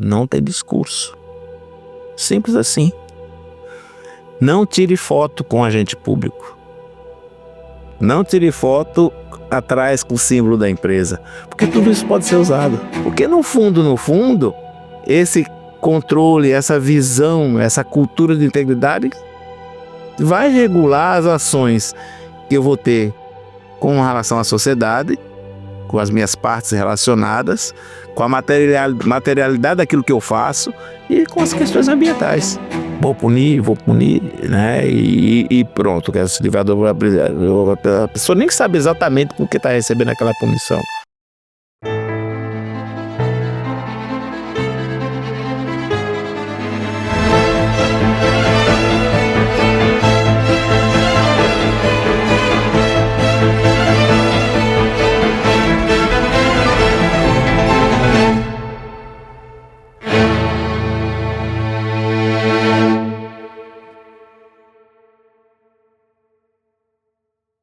não tem discurso. Simples assim. Não tire foto com agente público. Não tire foto atrás com o símbolo da empresa, porque tudo isso pode ser usado. Porque no fundo, esse controle, essa visão, essa cultura de integridade vai regular as ações que eu vou ter com relação à sociedade, com as minhas partes relacionadas, com a materialidade daquilo que eu faço e com as questões ambientais. Vou punir, né? E pronto, quero se livrar a pessoa nem sabe exatamente por que está recebendo aquela punição.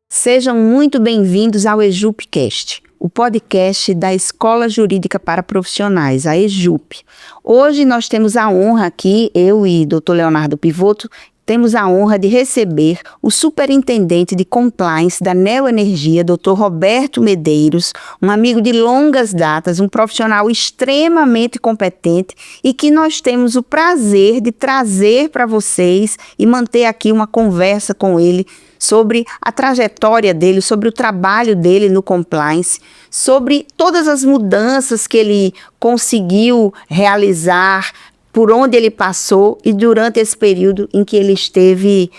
Sejam muito bem-vindos ao EJUPcast, o podcast da Escola Jurídica para Profissionais, a EJUP. Hoje nós temos a honra aqui, eu e Dr. Leonardo Pivotto, temos a honra de receber o superintendente de compliance da Neoenergia, Dr. Roberto Medeiros, um amigo de longas datas, um profissional extremamente competente e que nós temos o prazer de trazer para vocês e manter aqui uma conversa com ele sobre a trajetória dele, sobre o trabalho dele no compliance, sobre todas as mudanças que ele conseguiu realizar, por onde ele passou e durante esse período em que ele esteve,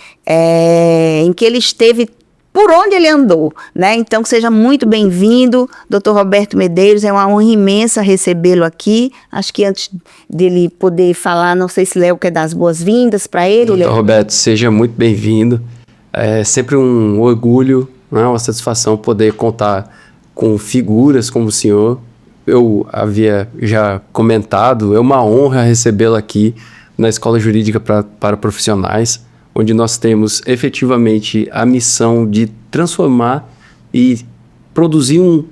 por onde ele andou, né? Então, seja muito bem-vindo, Dr. Roberto Medeiros, é uma honra imensa recebê-lo aqui. Acho que antes dele poder falar, não sei se Léo quer dar as boas-vindas para ele. Dr. Roberto, seja muito bem-vindo. É sempre um orgulho, né, uma satisfação poder contar com figuras como o senhor. Eu havia já comentado, é uma honra recebê-lo aqui na Escola Jurídica para Profissionais, onde nós temos efetivamente a missão de transformar e produzir um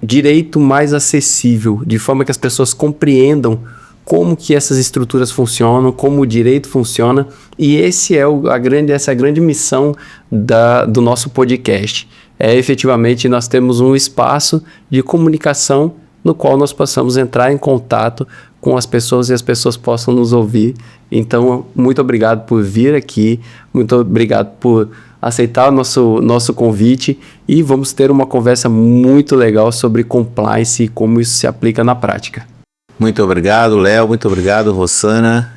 direito mais acessível, de forma que as pessoas compreendam como que essas estruturas funcionam, como o direito funciona, e essa é a grande missão do nosso podcast. Efetivamente, nós temos um espaço de comunicação no qual nós possamos entrar em contato com as pessoas e as pessoas possam nos ouvir. Então, muito obrigado por vir aqui, muito obrigado por aceitar o nosso convite e vamos ter uma conversa muito legal sobre compliance e como isso se aplica na prática. Muito obrigado, Léo, muito obrigado, Rossana.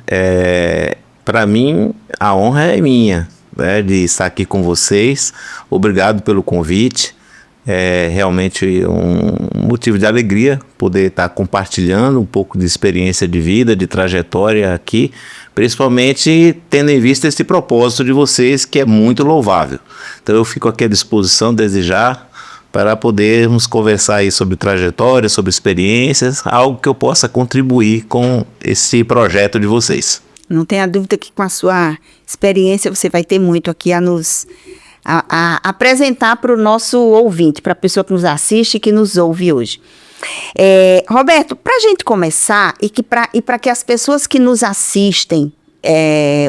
Para mim, a honra é minha, né, de estar aqui com vocês. Obrigado pelo convite. É realmente um motivo de alegria poder estar compartilhando um pouco de experiência de vida, de trajetória aqui, principalmente tendo em vista esse propósito de vocês, que é muito louvável. Então eu fico aqui à disposição desde já para podermos conversar aí sobre trajetória, sobre experiências, algo que eu possa contribuir com esse projeto de vocês. Não tenha dúvida que com a sua experiência você vai ter muito aqui a nos apresentar para o nosso ouvinte, para a pessoa que nos assiste e que nos ouve hoje. Roberto, para a gente começar e para que as pessoas que nos assistem,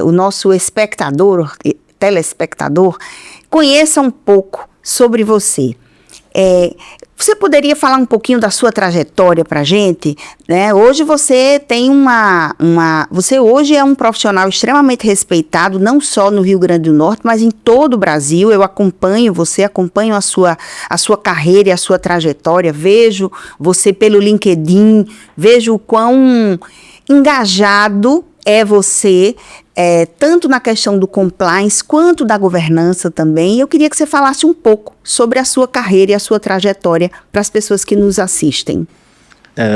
o nosso telespectador, conheçam um pouco sobre você. Você poderia falar um pouquinho da sua trajetória para a gente, né? Hoje você tem você hoje é um profissional extremamente respeitado, não só no Rio Grande do Norte, mas em todo o Brasil. Eu acompanho a sua carreira e a sua trajetória, vejo você pelo LinkedIn, vejo o quão engajado é você, tanto na questão do compliance quanto da governança também. Eu queria que você falasse um pouco sobre a sua carreira e a sua trajetória para as pessoas que nos assistem.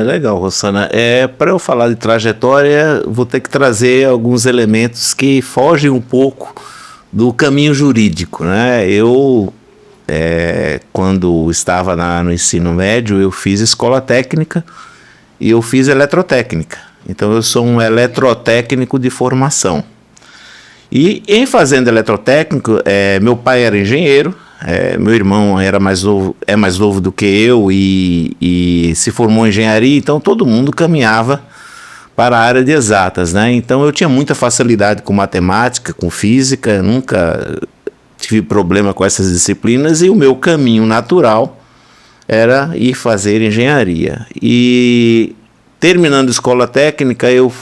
Legal, Rossana. Para eu falar de trajetória, vou ter que trazer alguns elementos que fogem um pouco do caminho jurídico, né? Eu, quando estava no ensino médio, eu fiz escola técnica e eu fiz eletrotécnica. Então eu sou um eletrotécnico de formação. E em fazendo eletrotécnico, meu pai era engenheiro, meu irmão é mais novo do que eu e se formou em engenharia, então todo mundo caminhava para a área de exatas, né? Então eu tinha muita facilidade com matemática, com física, nunca tive problema com essas disciplinas e o meu caminho natural era ir fazer engenharia. E terminando a escola técnica, eu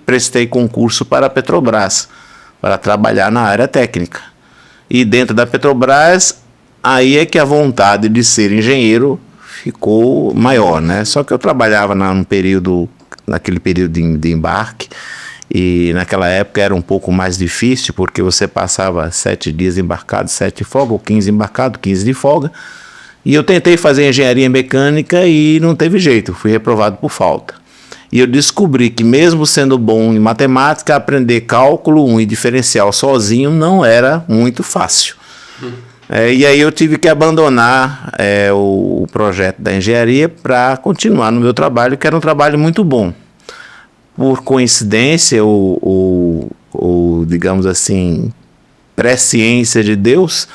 prestei concurso para a Petrobras, para trabalhar na área técnica. E dentro da Petrobras, aí é que a vontade de ser engenheiro ficou maior, né? Só que eu trabalhava naquele período de embarque, e naquela época era um pouco mais difícil, porque você passava 7 dias embarcado, 7 de folga, ou 15 embarcado, 15 de folga. E eu tentei fazer engenharia mecânica e não teve jeito, fui reprovado por falta. E eu descobri que mesmo sendo bom em matemática, aprender cálculo 1 e diferencial sozinho não era muito fácil. E aí eu tive que abandonar o projeto da engenharia para continuar no meu trabalho, que era um trabalho muito bom. Por coincidência, ou digamos assim, presciência de Deus,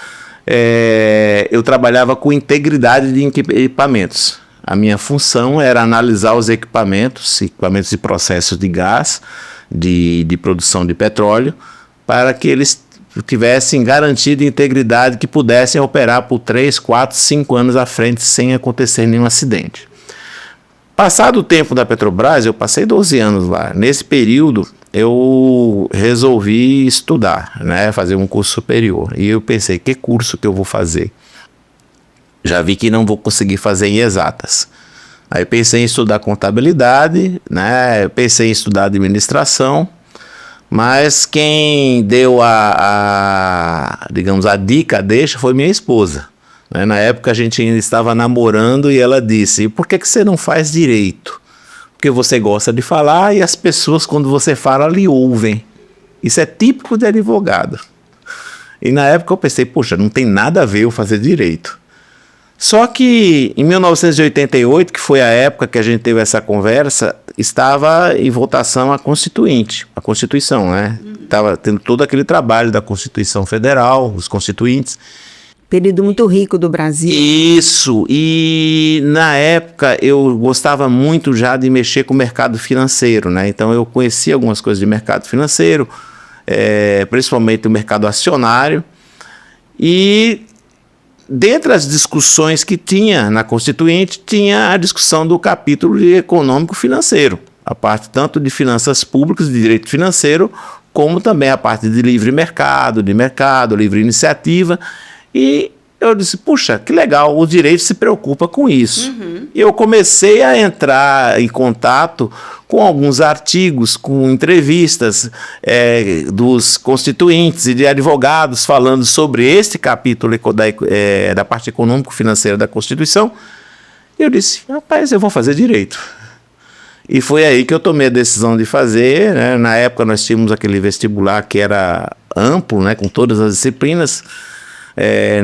eu trabalhava com integridade de equipamentos. A minha função era analisar os equipamentos de processos de gás, de produção de petróleo, para que eles tivessem garantida integridade, que pudessem operar por 3, 4, 5 anos à frente sem acontecer nenhum acidente. Passado o tempo da Petrobras, eu passei 12 anos lá. Nesse período, eu resolvi estudar, né, fazer um curso superior. E eu pensei, que curso que eu vou fazer? Já vi que não vou conseguir fazer em exatas. Aí pensei em estudar contabilidade, né, pensei em estudar administração, mas quem deu digamos, a dica, foi minha esposa. Na época a gente ainda estava namorando e ela disse, por que você não faz direito? Porque você gosta de falar e as pessoas, quando você fala, lhe ouvem. Isso é típico de advogado. E na época eu pensei, poxa, não tem nada a ver eu fazer direito. Só que em 1988, que foi a época que a gente teve essa conversa, estava em votação a Constituição, né? Estava tendo todo aquele trabalho da Constituição Federal, os constituintes. Período muito rico do Brasil. Isso, e na época eu gostava muito já de mexer com o mercado financeiro, né? Então eu conhecia algumas coisas de mercado financeiro, principalmente o mercado acionário, e dentre as discussões que tinha na Constituinte, tinha a discussão do capítulo de econômico-financeiro, a parte tanto de finanças públicas, de direito financeiro, como também a parte de livre mercado, livre iniciativa. E eu disse, puxa, que legal, o direito se preocupa com isso. E eu comecei a entrar em contato com alguns artigos, com entrevistas dos constituintes e de advogados falando sobre este capítulo da parte econômico-financeira da Constituição. E eu disse, rapaz, eu vou fazer direito. E foi aí que eu tomei a decisão de fazer, né? Na época nós tínhamos aquele vestibular que era amplo, né, com todas as disciplinas.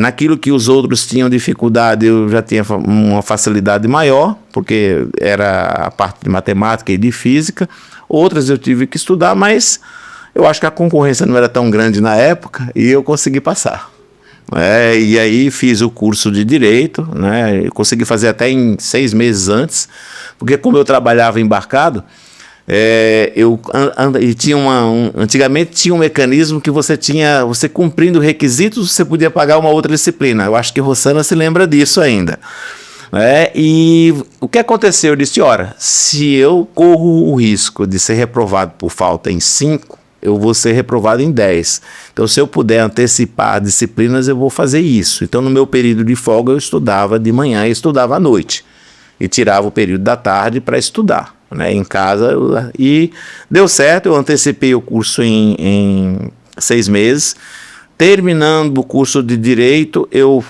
Naquilo que os outros tinham dificuldade, eu já tinha uma facilidade maior, porque era a parte de matemática e de física. Outras eu tive que estudar, mas eu acho que a concorrência não era tão grande na época e eu consegui passar. E aí fiz o curso de Direito, né? Eu consegui fazer até em 6 meses antes, porque como eu trabalhava embarcado, antigamente tinha um mecanismo que você cumprindo requisitos, você podia pagar uma outra disciplina. Eu acho que Rossana se lembra disso ainda. E o que aconteceu? Eu disse, ora, se eu corro o risco de ser reprovado por falta em 5, eu vou ser reprovado em 10. Então, se eu puder antecipar disciplinas, eu vou fazer isso. Então, no meu período de folga, eu estudava de manhã e estudava à noite. E tirava o período da tarde para estudar, né, em casa. E deu certo, eu antecipei o curso em 6 meses. Terminando o curso de Direito, eu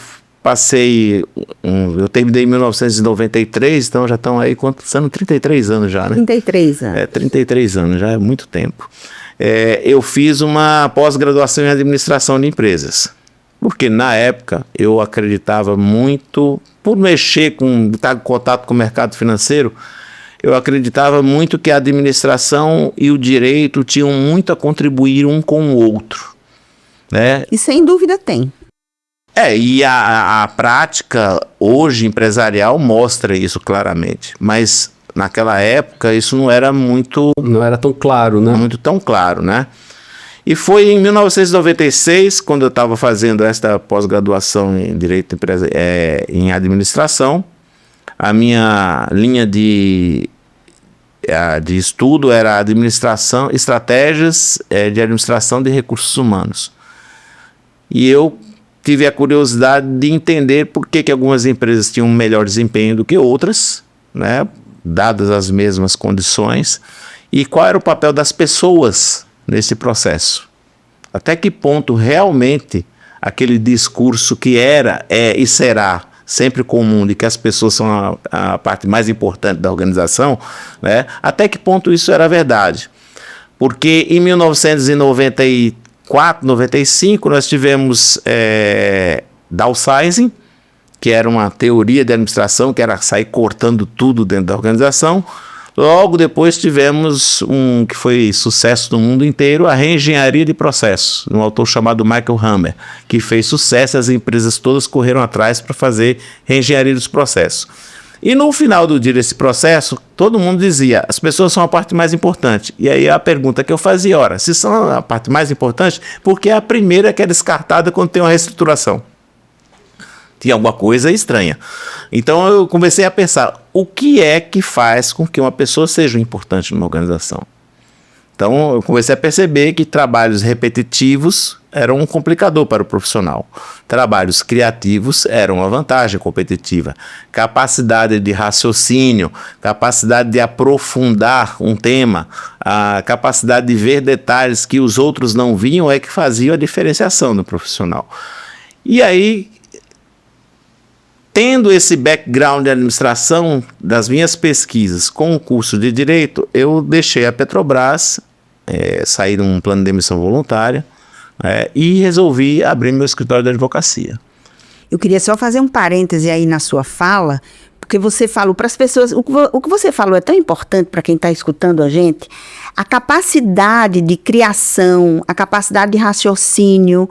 terminei em 1993, então já estão aí, são 33 anos já, né? 33 anos. 33 anos, já é muito tempo. Eu fiz uma pós-graduação em administração de empresas, porque na época eu acreditava muito, por estar em contato com o mercado financeiro, eu acreditava muito que a administração e o direito tinham muito a contribuir um com o outro, né? E sem dúvida tem. E a prática hoje empresarial mostra isso claramente, mas naquela época isso não era muito... Não era tão claro, né? Muito tão claro, né? E foi em 1996, quando eu estava fazendo esta pós-graduação em Direito em Administração, a minha linha de estudo era administração, estratégias de administração de recursos humanos. E eu tive a curiosidade de entender por que algumas empresas tinham um melhor desempenho do que outras, né, dadas as mesmas condições, e qual era o papel das pessoas nesse processo. Até que ponto realmente aquele discurso que era, é e será sempre comum de que as pessoas são a parte mais importante da organização, né, até que ponto isso era verdade. Porque em 1994, 95, nós tivemos downsizing, que era uma teoria de administração, que era sair cortando tudo dentro da organização. Logo depois tivemos que foi sucesso no mundo inteiro, a reengenharia de processos, um autor chamado Michael Hammer, que fez sucesso, as empresas todas correram atrás para fazer reengenharia dos processos. E no final do dia desse processo, todo mundo dizia, as pessoas são a parte mais importante. E aí a pergunta que eu fazia, ora, se são a parte mais importante, por que é a primeira que é descartada quando tem uma reestruturação? Tinha alguma coisa estranha. Então eu comecei a pensar, o que é que faz com que uma pessoa seja importante numa organização? Então eu comecei a perceber que trabalhos repetitivos eram um complicador para o profissional. Trabalhos criativos eram uma vantagem competitiva. Capacidade de raciocínio, capacidade de aprofundar um tema, a capacidade de ver detalhes que os outros não viam é que faziam a diferenciação do profissional. E aí, tendo esse background de administração das minhas pesquisas com o curso de Direito, eu deixei a Petrobras, saí de um plano de demissão voluntária e resolvi abrir meu escritório de advocacia. Eu queria só fazer um parêntese aí na sua fala, porque você falou para as pessoas, o que você falou é tão importante para quem está escutando a gente, a capacidade de criação, a capacidade de raciocínio.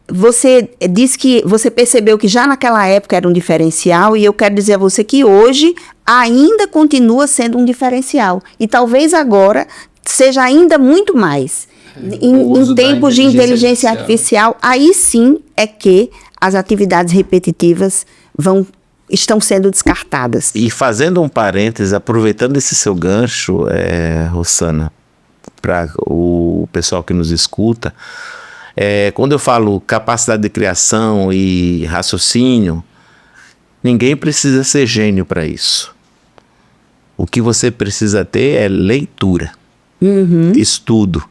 Você disse que você percebeu que já naquela época era um diferencial, e eu quero dizer a você que hoje ainda continua sendo um diferencial. E talvez agora seja ainda muito mais. Em tempos de inteligência artificial, aí sim é que as atividades repetitivas estão sendo descartadas. E fazendo um parêntese, aproveitando esse seu gancho, Rosana, para o pessoal que nos escuta, quando eu falo capacidade de criação e raciocínio, ninguém precisa ser gênio para isso. O que você precisa ter é leitura, estudo.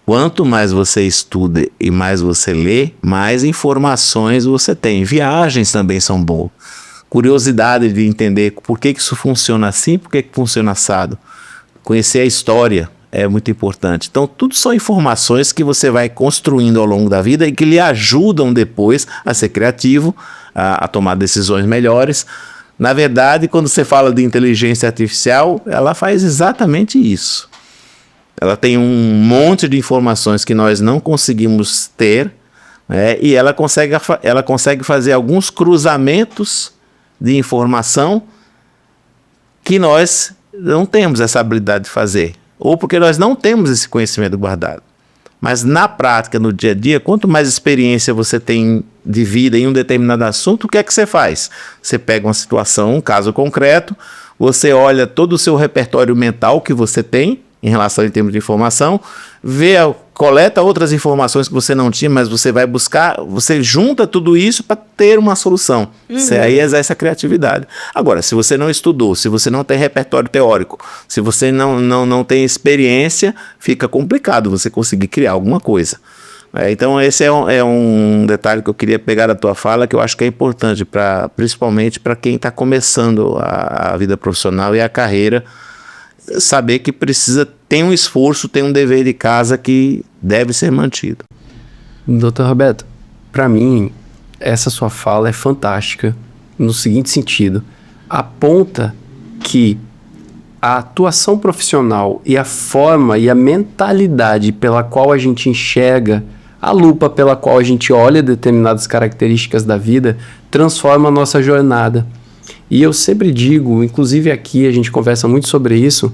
Quanto mais você estuda e mais você lê, mais informações você tem. Viagens também são boas. Curiosidade de entender por que isso funciona assim, por que funciona assado. Conhecer a história é muito importante. Então, tudo são informações que você vai construindo ao longo da vida e que lhe ajudam depois a ser criativo, a tomar decisões melhores. Na verdade, quando você fala de inteligência artificial, ela faz exatamente isso. Ela tem um monte de informações que nós não conseguimos ter, e ela consegue fazer alguns cruzamentos de informação que nós não temos essa habilidade de fazer. Ou porque nós não temos esse conhecimento guardado. Mas na prática, no dia a dia, quanto mais experiência você tem de vida em um determinado assunto, o que é que você faz? Você pega uma situação, um caso concreto, você olha todo o seu repertório mental que você tem em relação em termos de informação, coleta outras informações que você não tinha, mas você vai buscar, você junta tudo isso para ter uma solução. Você aí exerce a criatividade. Agora, se você não estudou, se você não tem repertório teórico, se você não tem experiência, fica complicado você conseguir criar alguma coisa. Então esse é um detalhe que eu queria pegar da tua fala, que eu acho que é importante, principalmente para quem está começando a vida profissional e a carreira, saber que tem um esforço, tem um dever de casa que deve ser mantido. Dr. Roberto, para mim, essa sua fala é fantástica no seguinte sentido: aponta que a atuação profissional e a forma e a mentalidade pela qual a gente enxerga, a lupa pela qual a gente olha determinadas características da vida, transforma a nossa jornada. E eu sempre digo, inclusive aqui a gente conversa muito sobre isso,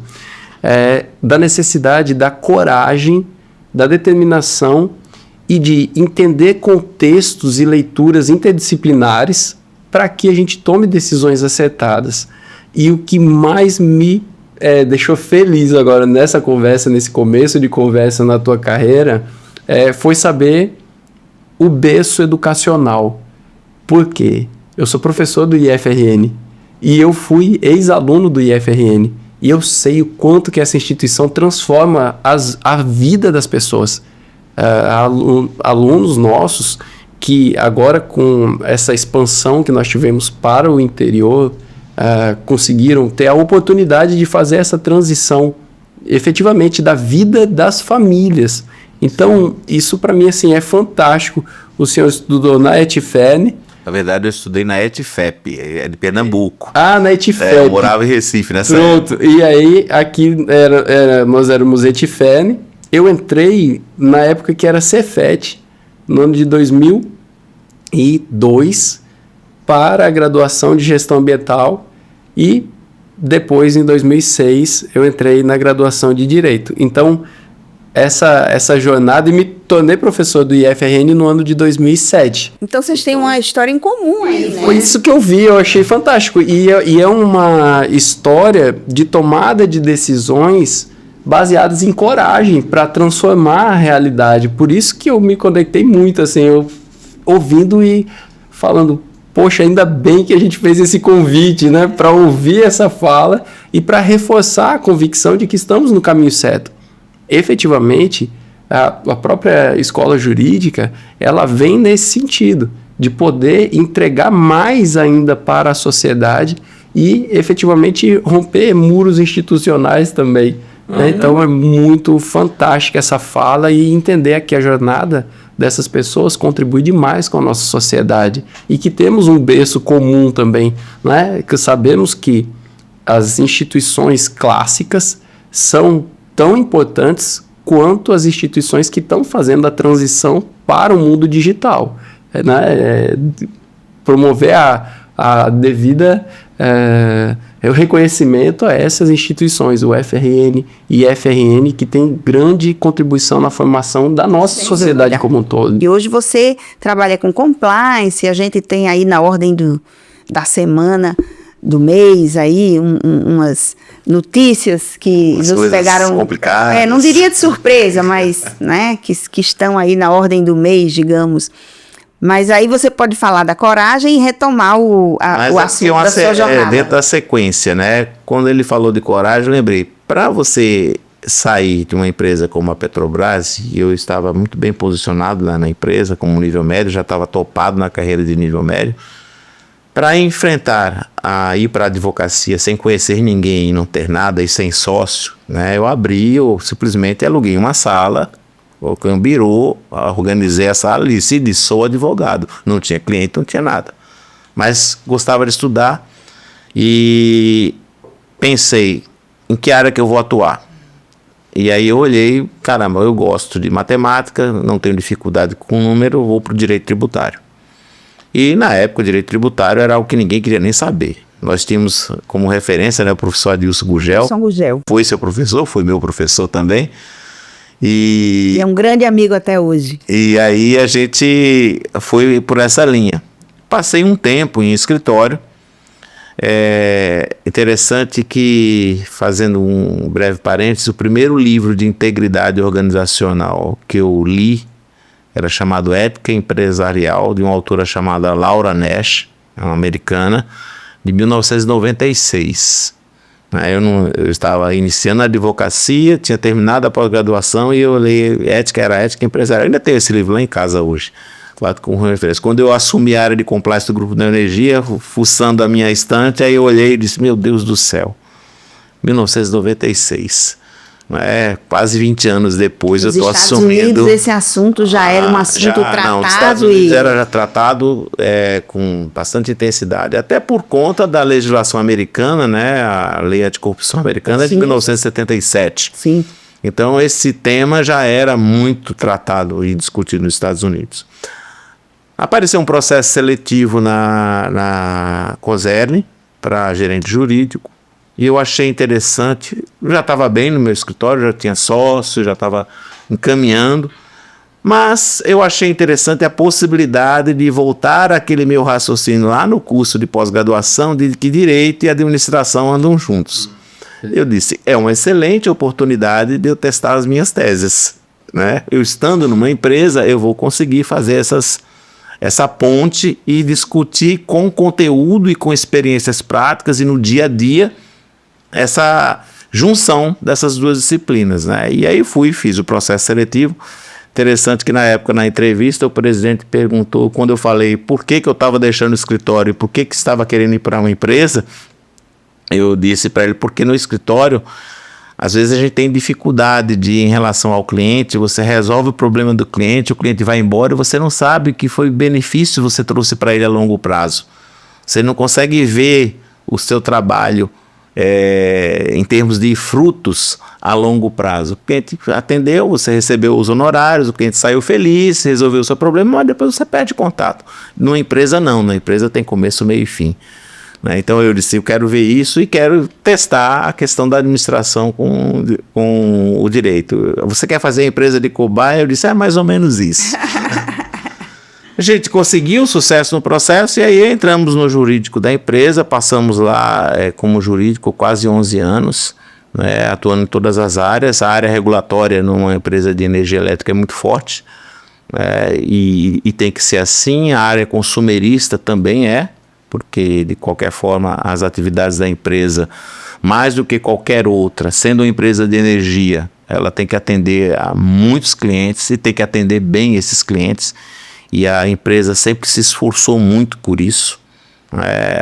da necessidade da coragem, da determinação e de entender contextos e leituras interdisciplinares para que a gente tome decisões acertadas. E o que mais me deixou feliz agora nessa conversa, nesse começo de conversa na tua carreira, foi saber o berço educacional. Por quê? Eu sou professor do IFRN e eu fui ex-aluno do IFRN e eu sei o quanto que essa instituição transforma a vida das pessoas. Alunos nossos que agora com essa expansão que nós tivemos para o interior, conseguiram ter a oportunidade de fazer essa transição efetivamente da vida das famílias. Então, isso para mim assim, é fantástico. O senhor estudou na ETFERN. Na verdade, eu estudei na ETFEP, de Pernambuco. Na ETFEP. Eu morava em Recife nessa época. Pronto, e aí aqui nós éramos ETFERN. Eu entrei na época que era Cefet, no ano de 2002, para a graduação de gestão ambiental e depois, em 2006, eu entrei na graduação de Direito. Então, essa jornada e me tornei professor do IFRN no ano de 2007. Então, vocês têm uma história em comum aí, né? Foi isso que eu vi, eu achei fantástico. E é uma história de tomada de decisões baseadas em coragem para transformar a realidade. Por isso que eu me conectei muito, assim, eu ouvindo e falando, poxa, ainda bem que a gente fez esse convite, né, para ouvir essa fala e para reforçar a convicção de que estamos no caminho certo. Efetivamente, a própria escola jurídica, ela vem nesse sentido, de poder entregar mais ainda para a sociedade e efetivamente romper muros institucionais também. Então é muito fantástica essa fala e entender que a jornada dessas pessoas contribui demais com a nossa sociedade e que temos um berço comum também, né? Que sabemos que as instituições clássicas são tão importantes quanto as instituições que estão fazendo a transição para o mundo digital, né? Promover a devida o reconhecimento a essas instituições, o FRN e IFRN, que tem grande contribuição na formação da nossa sociedade como um todo. E hoje você trabalha com compliance, a gente tem aí na ordem da semana, do mês, aí umas notícias que nos pegaram complicadas. Não diria de surpresa, mas né, que estão aí na ordem do mês, digamos. Mas aí você pode falar da coragem e retomar o assunto da sua jornada. Dentro da sequência, né? Quando ele falou de coragem, eu lembrei, para você sair de uma empresa como a Petrobras, e eu estava muito bem posicionado lá na empresa, como nível médio, já estava topado na carreira de nível médio, para enfrentar a ir para a advocacia sem conhecer ninguém e não ter nada e sem sócio, né? Eu simplesmente aluguei uma sala, coloquei um birô, organizei a sala e sou advogado. Não tinha cliente, não tinha nada. Mas gostava de estudar e pensei em que área que eu vou atuar. E aí eu olhei, caramba, eu gosto de matemática, não tenho dificuldade com número, vou para o direito tributário. E na época o direito tributário era algo que ninguém queria nem saber. Nós tínhamos como referência, né, o professor Adilson Gugel. Foi seu professor, foi meu professor também. E é um grande amigo até hoje. E aí a gente foi por essa linha. Passei um tempo em escritório. É interessante que, fazendo um breve parênteses, o primeiro livro de integridade organizacional que eu li era chamado Ética Empresarial, de uma autora chamada Laura Nash, uma americana, de 1996. Eu estava iniciando a advocacia, tinha terminado a pós-graduação e eu olhei, era ética empresarial. Eu ainda tenho esse livro lá em casa hoje, com referência. Quando eu assumi a área de compliance do Grupo da Energia, fuçando a minha estante, aí eu olhei e disse, meu Deus do céu, 1996. Quase 20 anos depois eu estou assumindo. Nos Estados Unidos esse assunto já era um assunto tratado. Nos Estados Unidos era já tratado com bastante intensidade, até por conta da legislação americana, né? A lei anticorrupção americana é de 1977. Sim. Então esse tema já era muito tratado e discutido nos Estados Unidos. Apareceu um processo seletivo na COSERN, para gerente jurídico. E eu achei interessante, eu já estava bem no meu escritório, já tinha sócio, já estava encaminhando, mas eu achei interessante a possibilidade de voltar àquele meu raciocínio lá no curso de pós-graduação de que direito e administração andam juntos. Eu disse, é uma excelente oportunidade de eu testar as minhas teses, né? Eu estando numa empresa, eu vou conseguir fazer essa ponte e discutir com conteúdo e com experiências práticas e no dia a dia essa junção dessas duas disciplinas, né? E aí fiz o processo seletivo. Interessante que na época, na entrevista, o presidente perguntou, quando eu falei por que eu estava deixando o escritório e por que estava querendo ir para uma empresa, eu disse para ele, porque no escritório, às vezes a gente tem dificuldade em relação ao cliente, você resolve o problema do cliente, o cliente vai embora e você não sabe que foi benefício você trouxe para ele a longo prazo. Você não consegue ver o seu trabalho em termos de frutos a longo prazo. O cliente atendeu, você recebeu os honorários, o cliente saiu feliz, resolveu o seu problema, mas depois você perde contato. Numa empresa não, na empresa tem começo, meio e fim. Né? Então eu disse, eu quero ver isso e quero testar a questão da administração com o direito. Você quer fazer a empresa de cobaia? Eu disse, é mais ou menos isso. A gente conseguiu sucesso no processo e aí entramos no jurídico da empresa, passamos lá como jurídico quase 11 anos, né, atuando em todas as áreas. A área regulatória numa empresa de energia elétrica é muito forte, e tem que ser assim. A área consumerista também porque de qualquer forma as atividades da empresa, mais do que qualquer outra, sendo uma empresa de energia, ela tem que atender a muitos clientes e tem que atender bem esses clientes. E a empresa sempre se esforçou muito por isso.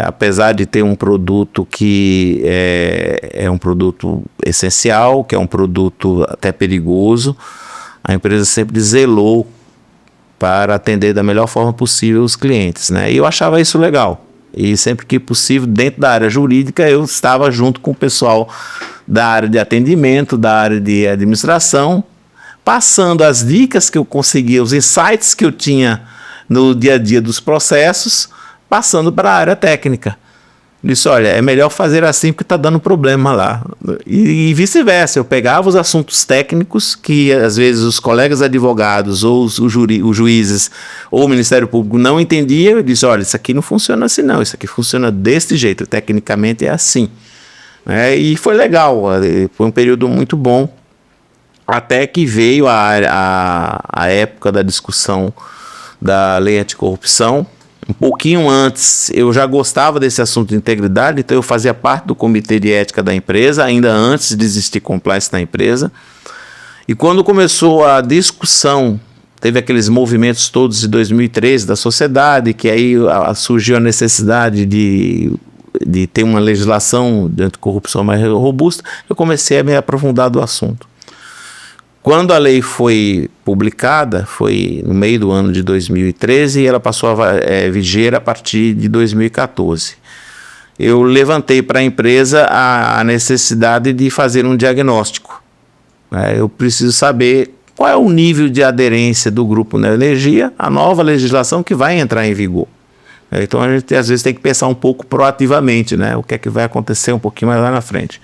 Apesar de ter um produto que é um produto essencial, que é um produto até perigoso, a empresa sempre zelou para atender da melhor forma possível os clientes, né? E eu achava isso legal. E sempre que possível, dentro da área jurídica, eu estava junto com o pessoal da área de atendimento, da área de administração, passando as dicas que eu conseguia, os insights que eu tinha no dia a dia dos processos, passando para a área técnica. Disse, olha, é melhor fazer assim porque está dando problema lá. E vice-versa, eu pegava os assuntos técnicos que às vezes os colegas advogados ou os juízes ou o Ministério Público não entendiam, eu disse, olha, isso aqui não funciona assim não, isso aqui funciona deste jeito, tecnicamente é assim. E foi legal, foi um período muito bom. Até que veio a época da discussão da lei anticorrupção. Um pouquinho antes, eu já gostava desse assunto de integridade, então eu fazia parte do comitê de ética da empresa, ainda antes de existir compliance na empresa. E quando começou a discussão, teve aqueles movimentos todos de 2013 da sociedade, que aí surgiu a necessidade de ter uma legislação de anticorrupção mais robusta, eu comecei a me aprofundar do assunto. Quando a lei foi publicada, foi no meio do ano de 2013 e ela passou a viger a partir de 2014. Eu levantei para a empresa a necessidade de fazer um diagnóstico. Eu preciso saber qual é o nível de aderência do Grupo Neoenergia à nova legislação que vai entrar em vigor. Então a gente às vezes tem que pensar um pouco proativamente, né? O que é que vai acontecer um pouquinho mais lá na frente.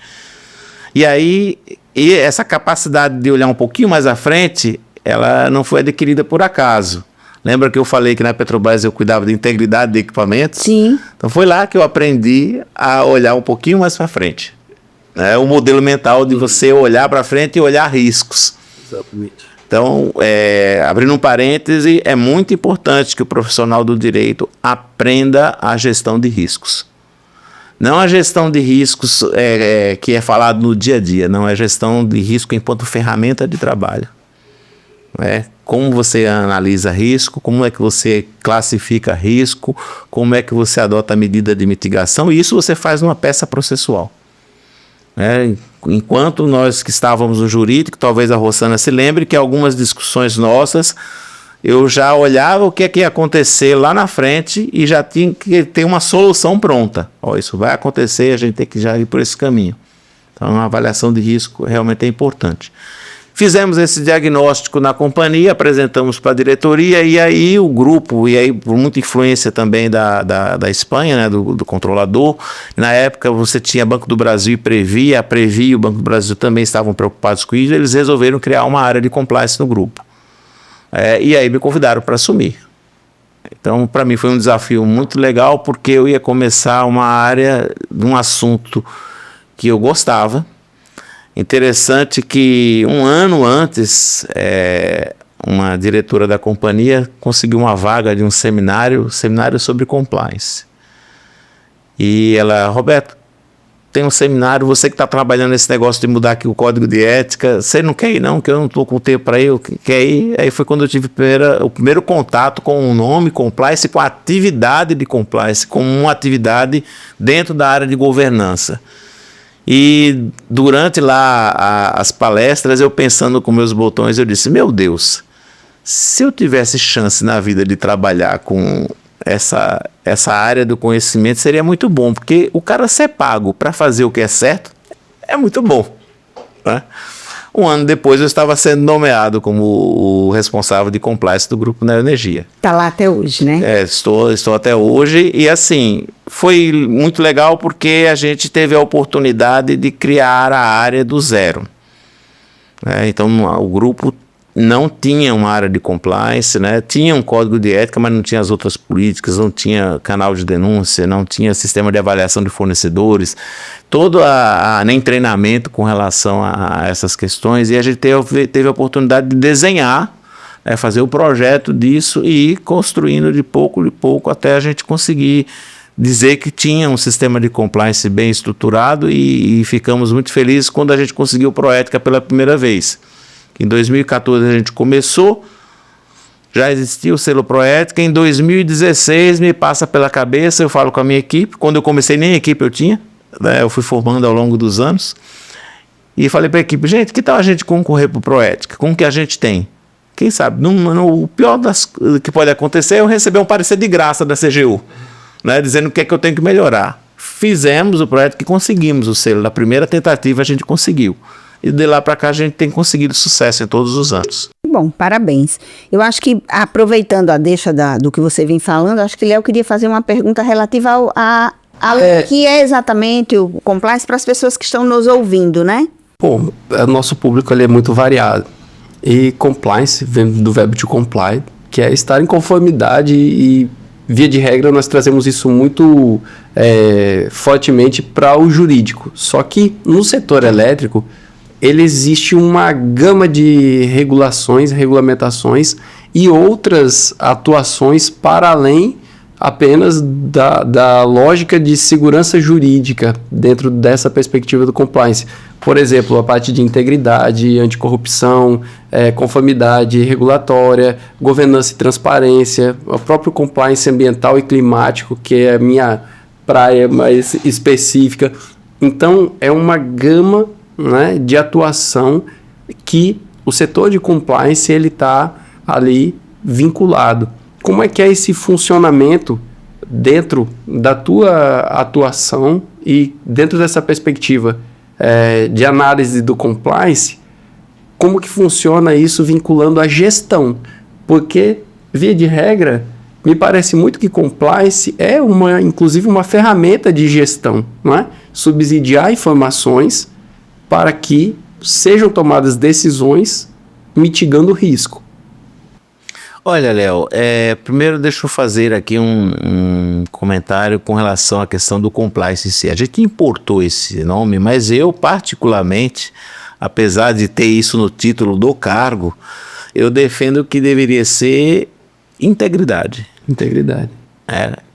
E aí, essa capacidade de olhar um pouquinho mais à frente, ela não foi adquirida por acaso. Lembra que eu falei que na Petrobras eu cuidava de integridade de equipamentos? Sim. Então foi lá que eu aprendi a olhar um pouquinho mais para frente. O modelo mental de você olhar para frente e olhar riscos. Exatamente. Então, abrindo um parêntese, é muito importante que o profissional do direito aprenda a gestão de riscos. Não a gestão de riscos que é falado no dia a dia, não é gestão de risco enquanto ferramenta de trabalho. Como você analisa risco, como é que você classifica risco, como é que você adota a medida de mitigação, e isso você faz numa peça processual. Enquanto nós que estávamos no jurídico, talvez a Rossana se lembre que algumas discussões nossas, eu já olhava o que é que ia acontecer lá na frente e já tinha que ter uma solução pronta. Isso vai acontecer, a gente tem que já ir por esse caminho. Então, a avaliação de risco realmente é importante. Fizemos esse diagnóstico na companhia, apresentamos para a diretoria, e aí o grupo, e aí por muita influência também da Espanha, né, do controlador, na época você tinha Banco do Brasil e Previ, a Previ e o Banco do Brasil também estavam preocupados com isso, eles resolveram criar uma área de compliance no grupo. E aí me convidaram para assumir. Então, para mim foi um desafio muito legal, porque eu ia começar uma área de um assunto que eu gostava. Interessante que um ano antes, uma diretora da companhia conseguiu uma vaga de um seminário sobre compliance. E ela, Roberto, tem um seminário, você que está trabalhando nesse negócio de mudar aqui o código de ética, você não quer ir não, que eu não estou com tempo para ir, quer ir? Aí foi quando eu tive o primeiro contato com o nome compliance, com a atividade de compliance, como uma atividade dentro da área de governança. E durante lá as palestras, eu pensando com meus botões, eu disse, meu Deus, se eu tivesse chance na vida de trabalhar com essa área do conhecimento, seria muito bom, porque o cara ser pago para fazer o que é certo é muito bom, né? Um ano depois eu estava sendo nomeado como o responsável de compliance do Grupo Neoenergia. Está lá até hoje, né? Estou até hoje, e assim, foi muito legal porque a gente teve a oportunidade de criar a área do zero. Então o grupo não tinha uma área de compliance, né? Tinha um código de ética, mas não tinha as outras políticas, não tinha canal de denúncia, não tinha sistema de avaliação de fornecedores, todo nem treinamento com relação a essas questões, e a gente teve a oportunidade de desenhar, fazer o projeto disso e ir construindo de pouco até a gente conseguir dizer que tinha um sistema de compliance bem estruturado, e ficamos muito felizes quando a gente conseguiu o Proética pela primeira vez. Em 2014 a gente começou, já existia o selo Proética. Em 2016 me passa pela cabeça, eu falo com a minha equipe, quando eu comecei nem equipe eu tinha, né, eu fui formando ao longo dos anos, e falei para a equipe, gente, que tal a gente concorrer para o Proética, com o que a gente tem? Quem sabe, o pior que pode acontecer é eu receber um parecer de graça da CGU, né, dizendo o que é que eu tenho que melhorar. Fizemos o Proética e conseguimos o selo, na primeira tentativa a gente conseguiu. E de lá para cá a gente tem conseguido sucesso em todos os anos. Bom, parabéns. Eu acho que, aproveitando a deixa do que você vem falando, acho que Léo queria fazer uma pergunta relativa ao que é exatamente o compliance para as pessoas que estão nos ouvindo, né? Bom, o nosso público ele é muito variado. E compliance vem do verbo to comply, que é estar em conformidade, e via de regra nós trazemos isso muito fortemente para o jurídico. Só que no setor elétrico, existe uma gama de regulações, regulamentações e outras atuações para além apenas da lógica de segurança jurídica dentro dessa perspectiva do compliance. Por exemplo, a parte de integridade, anticorrupção, conformidade regulatória, governança e transparência, o próprio compliance ambiental e climático, que é a minha praia mais específica. Então, é uma gama, né, de atuação que o setor de compliance está ali vinculado. Como é que é esse funcionamento dentro da tua atuação e dentro dessa perspectiva de análise do compliance? Como que funciona isso vinculando a gestão? Porque, via de regra, me parece muito que compliance é inclusive uma ferramenta de gestão, não é? Subsidiar informações para que sejam tomadas decisões mitigando o risco. Olha, Léo, primeiro deixa eu fazer aqui um comentário com relação à questão do compliance em si. A gente importou esse nome, mas eu particularmente, apesar de ter isso no título do cargo, eu defendo que deveria ser integridade. Integridade.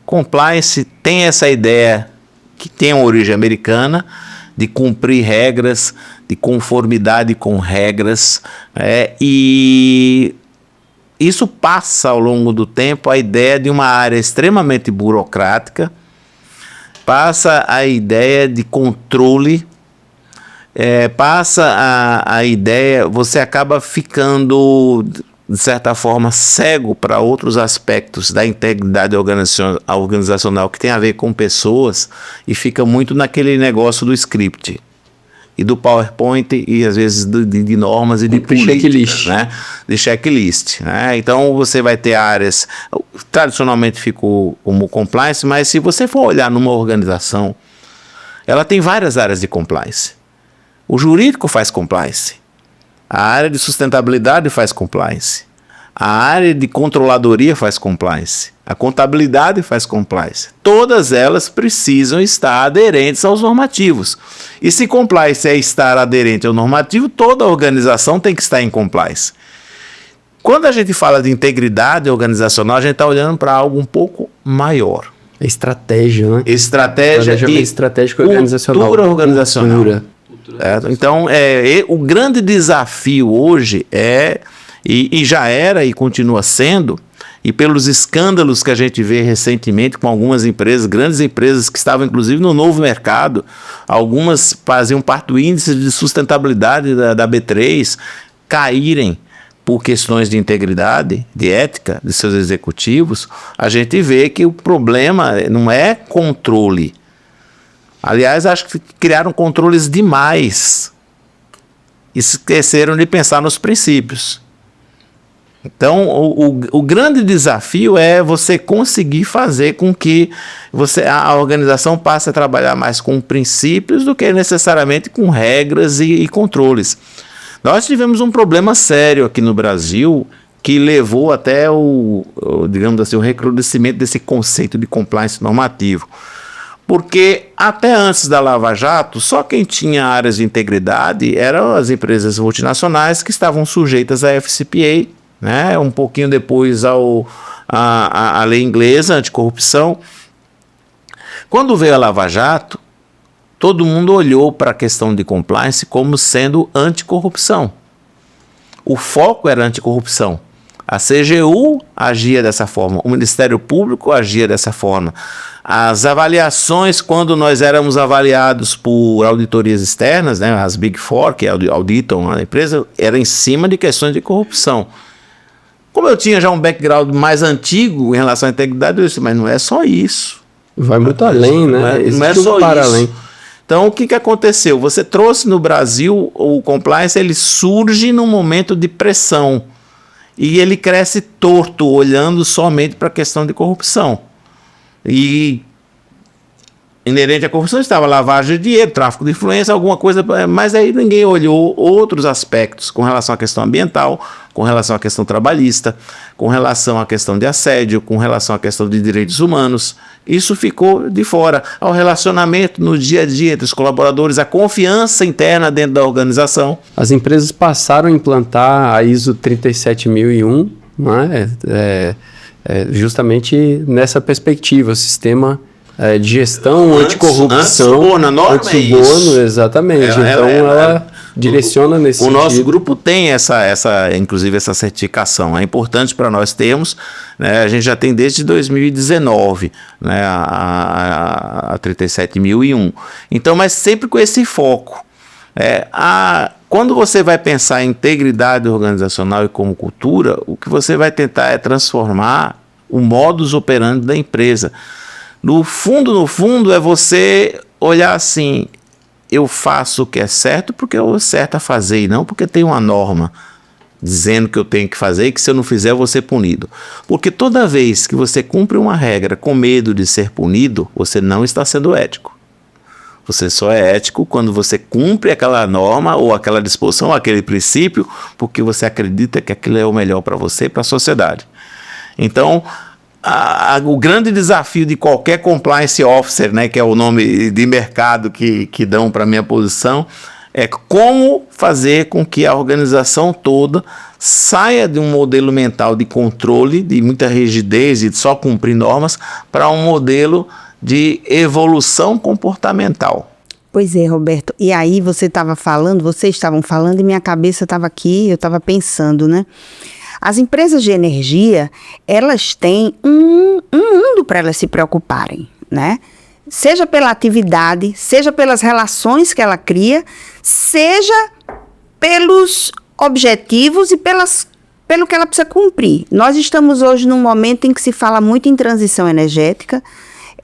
Compliance tem essa ideia que tem uma origem americana, de cumprir regras, de conformidade com regras, e isso passa ao longo do tempo a ideia de uma área extremamente burocrática, passa a ideia de controle, passa a ideia, você acaba ficando, de certa forma, cego para outros aspectos da integridade organizacional que tem a ver com pessoas, e fica muito naquele negócio do script. e do PowerPoint e às vezes de normas e de política, checklist, né? De checklist, né? Então você vai ter áreas, tradicionalmente ficou como compliance, mas se você for olhar numa organização, ela tem várias áreas de compliance. O jurídico faz compliance, a área de sustentabilidade faz compliance, a área de controladoria faz compliance, a contabilidade faz compliance. Todas elas precisam estar aderentes aos normativos. E se compliance é estar aderente ao normativo, toda a organização tem que estar em compliance. Quando a gente fala de integridade organizacional, a gente está olhando para algo um pouco maior. É estratégia, né? Estratégia e estratégico organizacional. Cultura organizacional. Cultura. Então, o grande desafio hoje e já era e continua sendo, e pelos escândalos que a gente vê recentemente com algumas empresas, grandes empresas que estavam inclusive no novo mercado, algumas faziam parte do índice de sustentabilidade da B3, caírem por questões de integridade, de ética de seus executivos, a gente vê que o problema não é controle. Aliás, acho que criaram controles demais. Esqueceram de pensar nos princípios. Então, o grande desafio é você conseguir fazer com que a organização passe a trabalhar mais com princípios do que necessariamente com regras e controles. Nós tivemos um problema sério aqui no Brasil que levou até digamos assim, o recrudescimento desse conceito de compliance normativo. Porque até antes da Lava Jato, só quem tinha áreas de integridade eram as empresas multinacionais que estavam sujeitas à FCPA, né? Um pouquinho depois à lei inglesa anticorrupção. Quando veio a Lava Jato, todo mundo olhou para a questão de compliance como sendo anticorrupção. O foco era anticorrupção. A CGU agia dessa forma, o Ministério Público agia dessa forma. As avaliações, quando nós éramos avaliados por auditorias externas, né, as Big Four, que auditam a empresa, era em cima de questões de corrupção. Como eu tinha já um background mais antigo em relação à integridade, eu disse, mas não é só isso. Vai muito além, né? Não é só isso. Além. Então, o que aconteceu? Você trouxe no Brasil, o compliance, ele surge num momento de pressão. E ele cresce torto, olhando somente para a questão de corrupção. E inerente à corrupção estava lavagem de dinheiro, tráfico de influência, alguma coisa, mas aí ninguém olhou outros aspectos com relação à questão ambiental, com relação à questão trabalhista, com relação à questão de assédio, com relação à questão de direitos humanos. Isso ficou de fora. Ao relacionamento no dia a dia entre os colaboradores, a confiança interna dentro da organização. As empresas passaram a implantar a ISO 37001, né? Justamente nessa perspectiva, o sistema de gestão anticorrupção, anti-suborno, exatamente. Então ela direciona nesse sentido. O nosso grupo tem inclusive essa certificação. É importante para nós termos, né? A gente já tem desde 2019, né, a 37001. Então, mas sempre com esse foco. Quando você vai pensar em integridade organizacional e como cultura, o que você vai tentar é transformar o modus operandi da empresa. No fundo, é você olhar assim, eu faço o que é certo porque é o certo a fazer e não porque tem uma norma dizendo que eu tenho que fazer e que se eu não fizer eu vou ser punido. Porque toda vez que você cumpre uma regra com medo de ser punido, você não está sendo ético. Você só é ético quando você cumpre aquela norma ou aquela disposição, ou aquele princípio, porque você acredita que aquilo é o melhor para você e para a sociedade. Então, o grande desafio de qualquer compliance officer, né, que é o nome de mercado que dão para a minha posição, é como fazer com que a organização toda saia de um modelo mental de controle, de muita rigidez e de só cumprir normas, para um modelo de evolução comportamental. Pois é, Roberto. E aí vocês estavam falando e minha cabeça estava aqui, eu estava pensando, né? As empresas de energia, elas têm um mundo para elas se preocuparem, né? Seja pela atividade, seja pelas relações que ela cria, seja pelos objetivos e pelo que ela precisa cumprir. Nós estamos hoje num momento em que se fala muito em transição energética.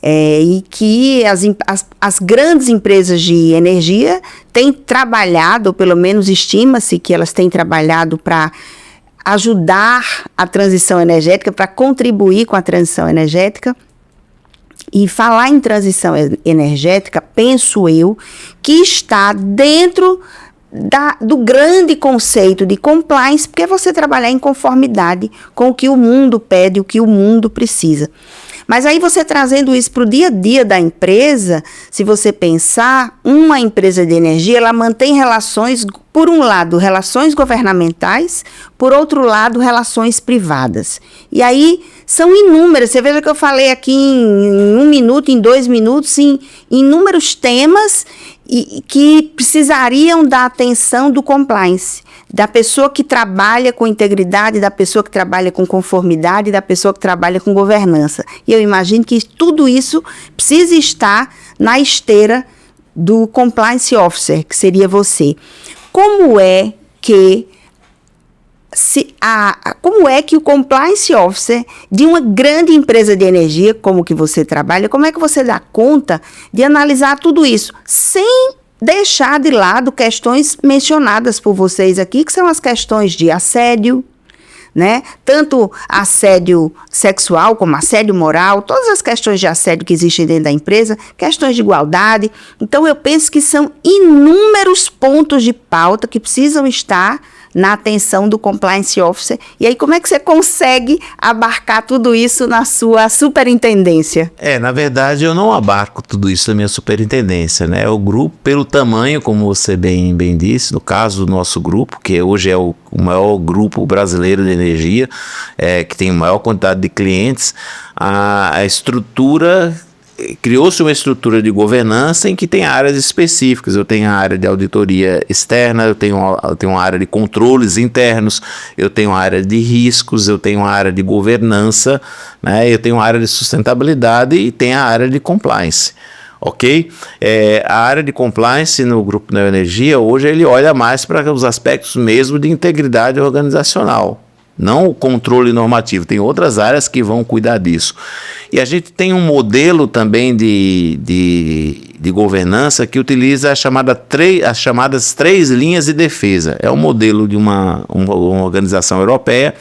e que as grandes empresas de energia têm trabalhado, ou pelo menos estima-se que elas têm trabalhado para ajudar a transição energética, para contribuir com a transição energética. E falar em transição energética, penso eu, que está dentro do grande conceito de compliance, porque é você trabalhar em conformidade com o que o mundo pede, o que o mundo precisa. Mas aí você trazendo isso para o dia a dia da empresa, se você pensar, uma empresa de energia, ela mantém relações, por um lado, relações governamentais, por outro lado, relações privadas. E aí são inúmeras, você veja que eu falei aqui em 1 minuto, em 2 minutos, em inúmeros temas que precisariam da atenção do compliance, da pessoa que trabalha com integridade, da pessoa que trabalha com conformidade, da pessoa que trabalha com governança. E eu imagino que tudo isso precisa estar na esteira do compliance officer, que seria você. Como é que o compliance officer de uma grande empresa de energia, como que você trabalha, como é que você dá conta de analisar tudo isso, sem deixar de lado questões mencionadas por vocês aqui, que são as questões de assédio, né? Tanto assédio sexual como assédio moral, todas as questões de assédio que existem dentro da empresa, questões de igualdade. Então, eu penso que são inúmeros pontos de pauta que precisam estar na atenção do compliance officer. E aí, como é que você consegue abarcar tudo isso na sua superintendência? Na verdade, eu não abarco tudo isso na minha superintendência, né? O grupo, pelo tamanho, como você bem disse, no caso do nosso grupo, que hoje é o maior grupo brasileiro de energia, que tem a maior quantidade de clientes, a estrutura... Criou-se uma estrutura de governança em que tem áreas específicas. Eu tenho a área de auditoria externa, eu tenho uma área de controles internos, eu tenho a área de riscos, eu tenho a área de governança, né? Eu tenho a área de sustentabilidade e tem a área de compliance. Ok? A área de compliance no Grupo Neoenergia, hoje ele olha mais para os aspectos mesmo de integridade organizacional. Não o controle normativo, tem outras áreas que vão cuidar disso. E a gente tem um modelo também de governança que utiliza as chamadas 3 linhas de defesa. É um modelo de uma organização europeia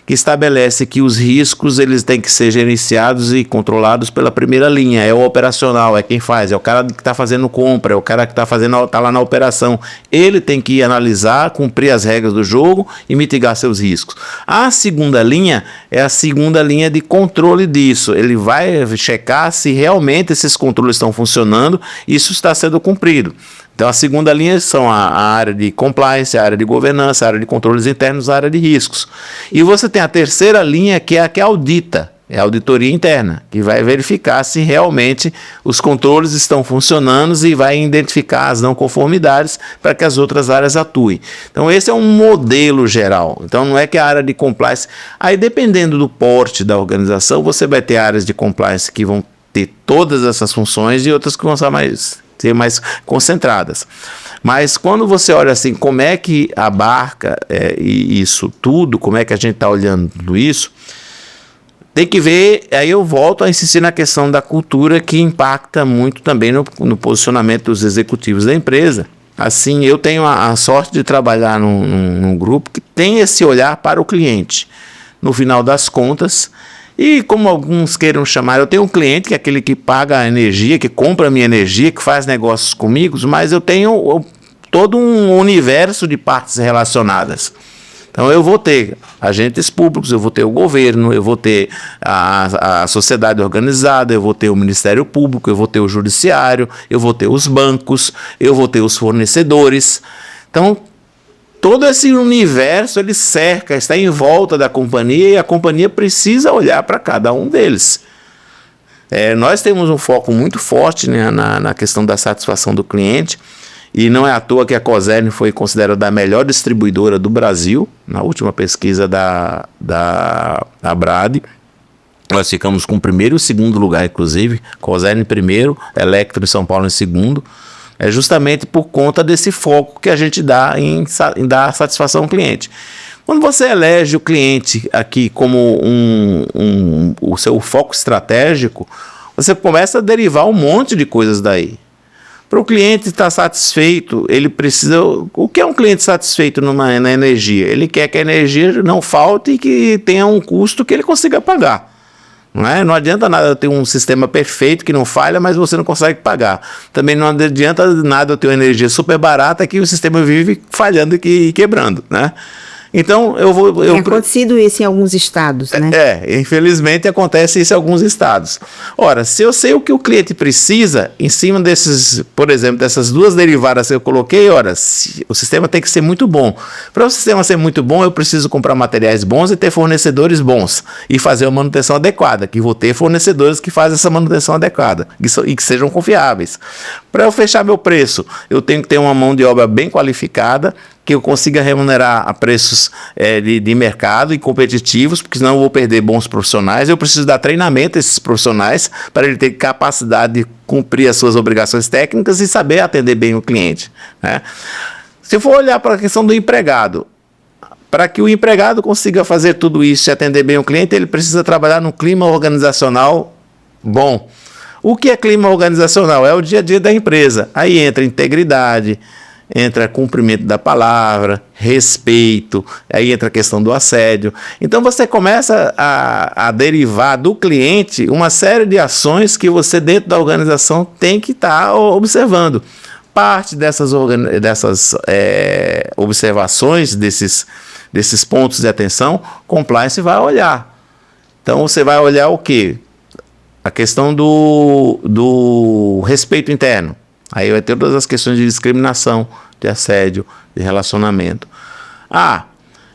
que estabelece que os riscos eles têm que ser gerenciados e controlados pela primeira linha. É o operacional, é quem faz, é o cara que está fazendo compra, é o cara que está lá na operação. Ele tem que analisar, cumprir as regras do jogo e mitigar seus riscos. A segunda linha é a segunda linha de controle disso. Ele vai checar se realmente esses controles estão funcionando e isso está sendo cumprido. Então, a segunda linha são a área de compliance, a área de governança, a área de controles internos, a área de riscos. E você tem a terceira linha, que é a que audita, é a auditoria interna, que vai verificar se realmente os controles estão funcionando e vai identificar as não conformidades para que as outras áreas atuem. Então, esse é um modelo geral. Então, não é que a área de compliance... Aí, dependendo do porte da organização, você vai ter áreas de compliance que vão ter todas essas funções e outras que vão ser mais concentradas. Mas quando você olha assim, como é que abarca isso tudo, como é que a gente está olhando tudo isso, tem que ver, aí eu volto a insistir na questão da cultura que impacta muito também no posicionamento dos executivos da empresa. Assim, eu tenho a sorte de trabalhar num grupo que tem esse olhar para o cliente. No final das contas, e como alguns queiram chamar, eu tenho um cliente que é aquele que paga a energia, que compra a minha energia, que faz negócios comigo, mas eu tenho todo um universo de partes relacionadas. Então eu vou ter agentes públicos, eu vou ter o governo, eu vou ter a sociedade organizada, eu vou ter o Ministério Público, eu vou ter o Judiciário, eu vou ter os bancos, eu vou ter os fornecedores. Então, todo esse universo ele cerca, está em volta da companhia e a companhia precisa olhar para cada um deles. Nós temos um foco muito forte, né, na questão da satisfação do cliente e não é à toa que a Coserni foi considerada a melhor distribuidora do Brasil na última pesquisa da Abradee. Nós ficamos com o primeiro e o segundo lugar, inclusive. Coserni em primeiro, Electro em São Paulo em segundo. É justamente por conta desse foco que a gente dá em dar satisfação ao cliente. Quando você elege o cliente aqui como o seu foco estratégico, você começa a derivar um monte de coisas daí. Para o cliente estar satisfeito, ele precisa... O que é um cliente satisfeito na energia? Ele quer que a energia não falte e que tenha um custo que ele consiga pagar. Não é? Não adianta nada eu ter um sistema perfeito que não falha, mas você não consegue pagar. Também não adianta nada eu ter uma energia super barata que o sistema vive falhando e quebrando, né? Então, Tem acontecido isso em alguns estados, né? Infelizmente acontece isso em alguns estados. Ora, se eu sei o que o cliente precisa, em cima desses, por exemplo, dessas duas derivadas que eu coloquei, o sistema tem que ser muito bom. Para o sistema ser muito bom, eu preciso comprar materiais bons e ter fornecedores bons. E fazer uma manutenção adequada, que vou ter fornecedores que fazem essa manutenção adequada e que sejam confiáveis. Para eu fechar meu preço, eu tenho que ter uma mão de obra bem qualificada, que eu consiga remunerar a preços de mercado e competitivos, porque senão eu vou perder bons profissionais. Eu preciso dar treinamento a esses profissionais para ele ter capacidade de cumprir as suas obrigações técnicas e saber atender bem o cliente, né? Se eu for olhar para a questão do empregado, para que o empregado consiga fazer tudo isso e atender bem o cliente, ele precisa trabalhar num clima organizacional bom. O que é clima organizacional? É o dia a dia da empresa. Aí entra integridade, entra cumprimento da palavra, respeito, aí entra a questão do assédio. Então você começa a derivar do cliente uma série de ações que você dentro da organização tem que estar observando. Parte dessas observações, desses pontos de atenção, compliance vai olhar. Então você vai olhar o quê? A questão do respeito interno. Aí vai ter todas as questões de discriminação, de assédio, de relacionamento.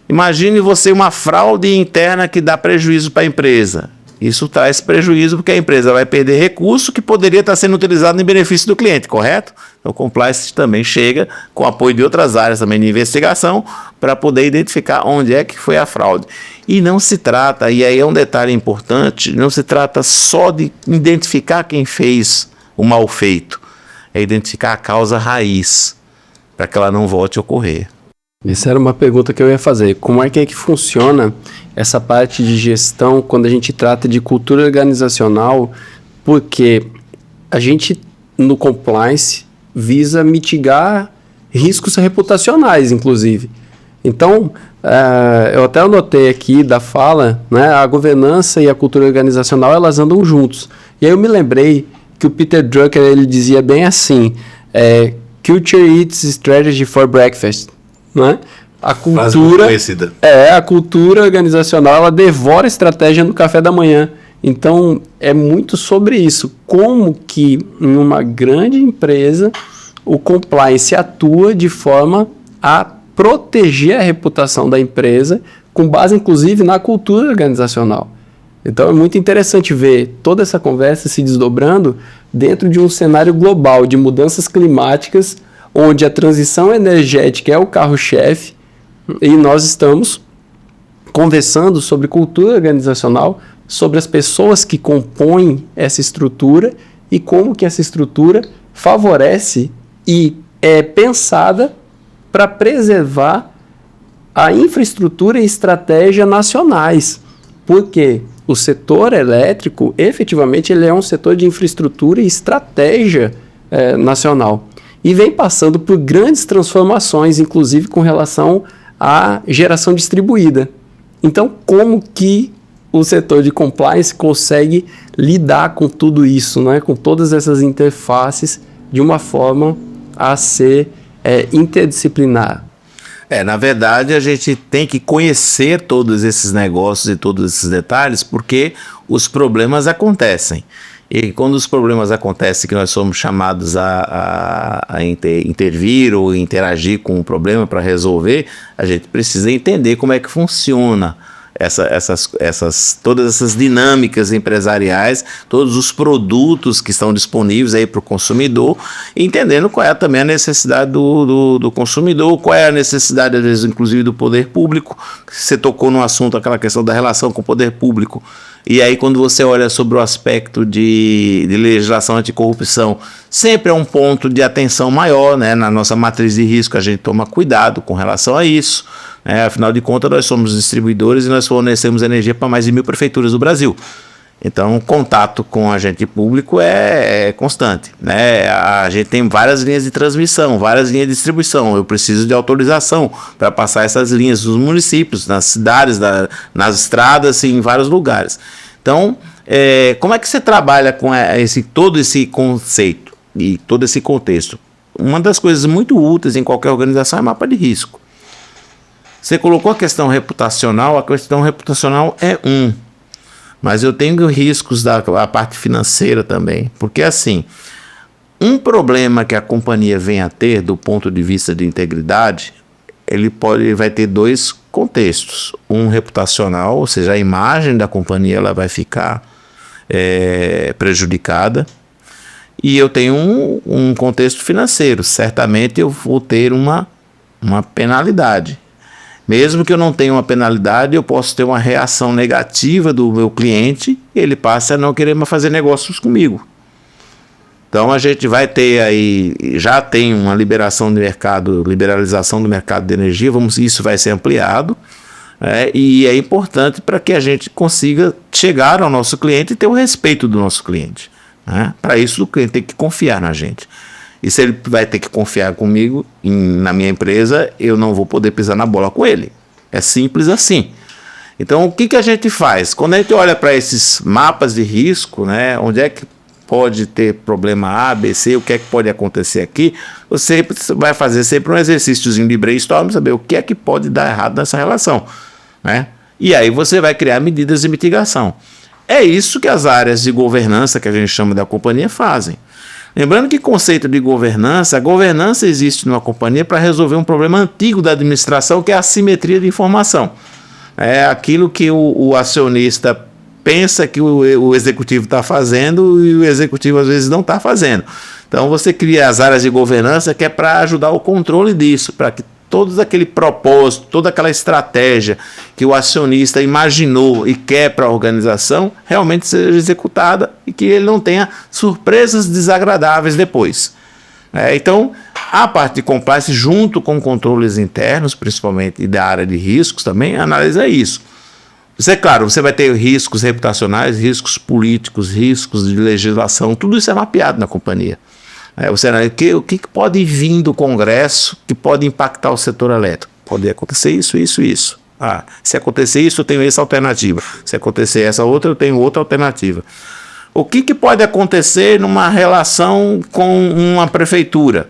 Imagine você uma fraude interna que dá prejuízo para a empresa. Isso traz prejuízo porque a empresa vai perder recurso que poderia estar sendo utilizado em benefício do cliente, correto? Então o compliance também chega com apoio de outras áreas também de investigação para poder identificar onde é que foi a fraude. E não se trata, e aí é um detalhe importante, não se trata só de identificar quem fez o mal feito. É identificar a causa raiz, para que ela não volte a ocorrer. Essa era uma pergunta que eu ia fazer. Como é que funciona essa parte de gestão quando a gente trata de cultura organizacional? Porque a gente, no compliance, visa mitigar riscos reputacionais, inclusive. Então, eu até anotei aqui da fala, né, a governança e a cultura organizacional, elas andam juntos. E aí eu me lembrei que o Peter Drucker, ele dizia bem assim, culture eats strategy for breakfast, né? A cultura organizacional, ela devora estratégia no café da manhã. Então, é muito sobre isso. Como que em uma grande empresa o compliance atua de forma a proteger a reputação da empresa, com base, inclusive, na cultura organizacional. Então é muito interessante ver toda essa conversa se desdobrando dentro de um cenário global de mudanças climáticas, onde a transição energética é o carro-chefe, e nós estamos conversando sobre cultura organizacional, sobre as pessoas que compõem essa estrutura e como que essa estrutura favorece e é pensada para preservar a infraestrutura e estratégia nacionais. Por quê? O setor elétrico, efetivamente, ele é um setor de infraestrutura e estratégia nacional. E vem passando por grandes transformações, inclusive com relação à geração distribuída. Então, como que o setor de compliance consegue lidar com tudo isso, né? Com todas essas interfaces, de uma forma a ser interdisciplinar? Na verdade, a gente tem que conhecer todos esses negócios e todos esses detalhes, porque os problemas acontecem. E quando os problemas acontecem, que nós somos chamados a intervir ou interagir com o problema para resolver, a gente precisa entender como é que funciona todas essas dinâmicas empresariais, todos os produtos que estão disponíveis aí para o consumidor, entendendo qual é também a necessidade do consumidor, qual é a necessidade, às vezes, inclusive, do poder público. Você tocou no assunto, aquela questão da relação com o poder público. E aí, quando você olha sobre o aspecto de legislação anticorrupção, sempre é um ponto de atenção maior, né? Na nossa matriz de risco, a gente toma cuidado com relação a isso. Afinal de contas, nós somos distribuidores e nós fornecemos energia para mais de 1.000 prefeituras do Brasil. Então, o contato com o agente público é constante, né? A gente tem várias linhas de transmissão, várias linhas de distribuição. Eu preciso de autorização para passar essas linhas nos municípios, nas cidades, nas estradas, em vários lugares. Então, como é que você trabalha com todo esse conceito e todo esse contexto? Uma das coisas muito úteis em qualquer organização é mapa de risco. Você colocou a questão reputacional é mas eu tenho riscos da parte financeira também, porque assim, um problema que a companhia venha a ter do ponto de vista de integridade, ele vai ter dois contextos, um reputacional, ou seja, a imagem da companhia ela vai ficar prejudicada, e eu tenho um contexto financeiro, certamente eu vou ter uma penalidade. Mesmo que eu não tenha uma penalidade, eu posso ter uma reação negativa do meu cliente, ele passa a não querer mais fazer negócios comigo. Então a gente vai ter aí, já tem uma liberalização do mercado de energia, isso vai ser ampliado, e é importante para que a gente consiga chegar ao nosso cliente e ter o respeito do nosso cliente. Para isso o cliente tem que confiar na gente. E se ele vai ter que confiar comigo, na minha empresa, eu não vou poder pisar na bola com ele. É simples assim. Então, o que a gente faz? Quando a gente olha para esses mapas de risco, né, onde é que pode ter problema A, B, C, o que é que pode acontecer aqui, você vai fazer sempre um exercíciozinho de brainstorm, saber o que é que pode dar errado nessa relação. Né? E aí você vai criar medidas de mitigação. É isso que as áreas de governança, que a gente chama da companhia, fazem. Lembrando que conceito de governança, a governança existe numa companhia para resolver um problema antigo da administração, que é a assimetria de informação. É aquilo que o acionista pensa que o executivo está fazendo e o executivo às vezes não está fazendo. Então você cria as áreas de governança que é para ajudar o controle disso, para que todo aquele propósito, toda aquela estratégia que o acionista imaginou e quer para a organização realmente seja executada e que ele não tenha surpresas desagradáveis depois. Então, a parte de compliance, junto com controles internos, principalmente, e da área de riscos também, analisa isso. Claro, você vai ter riscos reputacionais, riscos políticos, riscos de legislação, tudo isso é mapeado na companhia. O que pode vir do Congresso que pode impactar o setor elétrico? Pode acontecer isso. Se acontecer isso, eu tenho essa alternativa. Se acontecer essa outra, eu tenho outra alternativa. O que pode acontecer numa relação com uma prefeitura?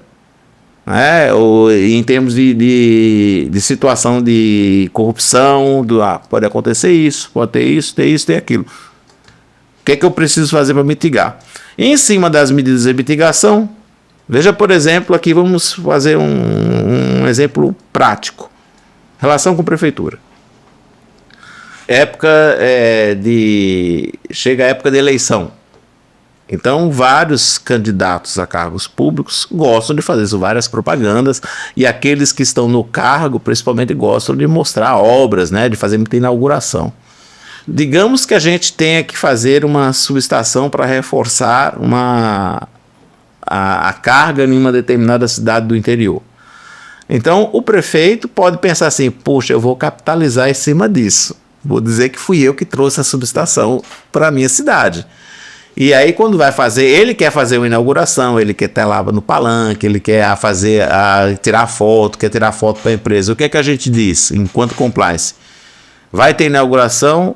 Ou em termos de situação de corrupção, pode acontecer isso, pode ter isso, ter aquilo. O que eu preciso fazer para mitigar? Em cima das medidas de mitigação, veja, por exemplo, aqui vamos fazer um exemplo prático. Relação com prefeitura. Chega a época de eleição. Então, vários candidatos a cargos públicos gostam de fazer várias propagandas, e aqueles que estão no cargo, principalmente, gostam de mostrar obras, né, de fazer muita inauguração. Digamos que a gente tenha que fazer uma subestação para reforçar a carga em uma determinada cidade do interior. Então, o prefeito pode pensar assim, poxa, eu vou capitalizar em cima disso. Vou dizer que fui eu que trouxe a subestação para a minha cidade. E aí, quando vai fazer, ele quer fazer uma inauguração, ele quer estar lá no palanque, ele quer tirar foto, quer tirar foto para a empresa. O que é que a gente diz enquanto compliance? Vai ter inauguração,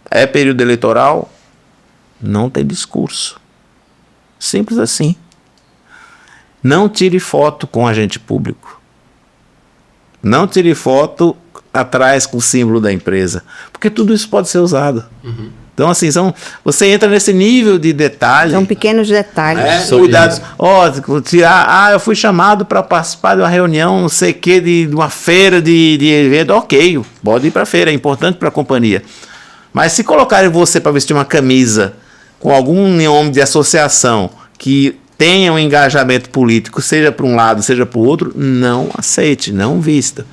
é período eleitoral, não tem discurso. Simples assim. Não tire foto com agente público. Não tire foto atrás com o símbolo da empresa, porque tudo isso pode ser usado. Uhum. Então, assim, você entra nesse nível de detalhe. São pequenos detalhes. Cuidados. Eu fui chamado para participar de uma reunião, não sei o que, de uma feira de evento. Ok, pode ir para a feira, é importante para a companhia. Mas se colocarem você para vestir uma camisa com algum nome de associação que tenha um engajamento político, seja para um lado, seja para o outro, não aceite, não vista.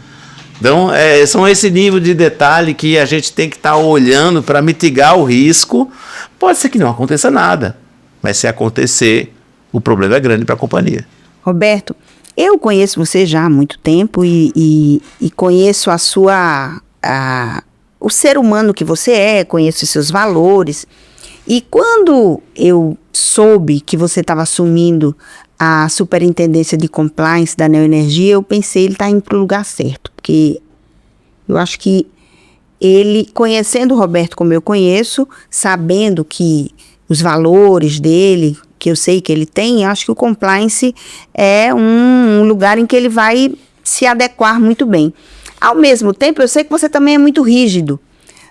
Então, são esse nível de detalhe que a gente tem que estar olhando para mitigar o risco. Pode ser que não aconteça nada, mas se acontecer, o problema é grande para a companhia. Roberto, eu conheço você já há muito tempo e conheço o ser humano que você é, conheço os seus valores. E quando eu soube que você estava assumindo a superintendência de compliance da Neoenergia, eu pensei, ele está indo para o lugar certo, porque eu acho que ele, conhecendo o Roberto como eu conheço, sabendo que os valores dele, que eu sei que ele tem, eu acho que o compliance é um lugar em que ele vai se adequar muito bem. Ao mesmo tempo, eu sei que você também é muito rígido,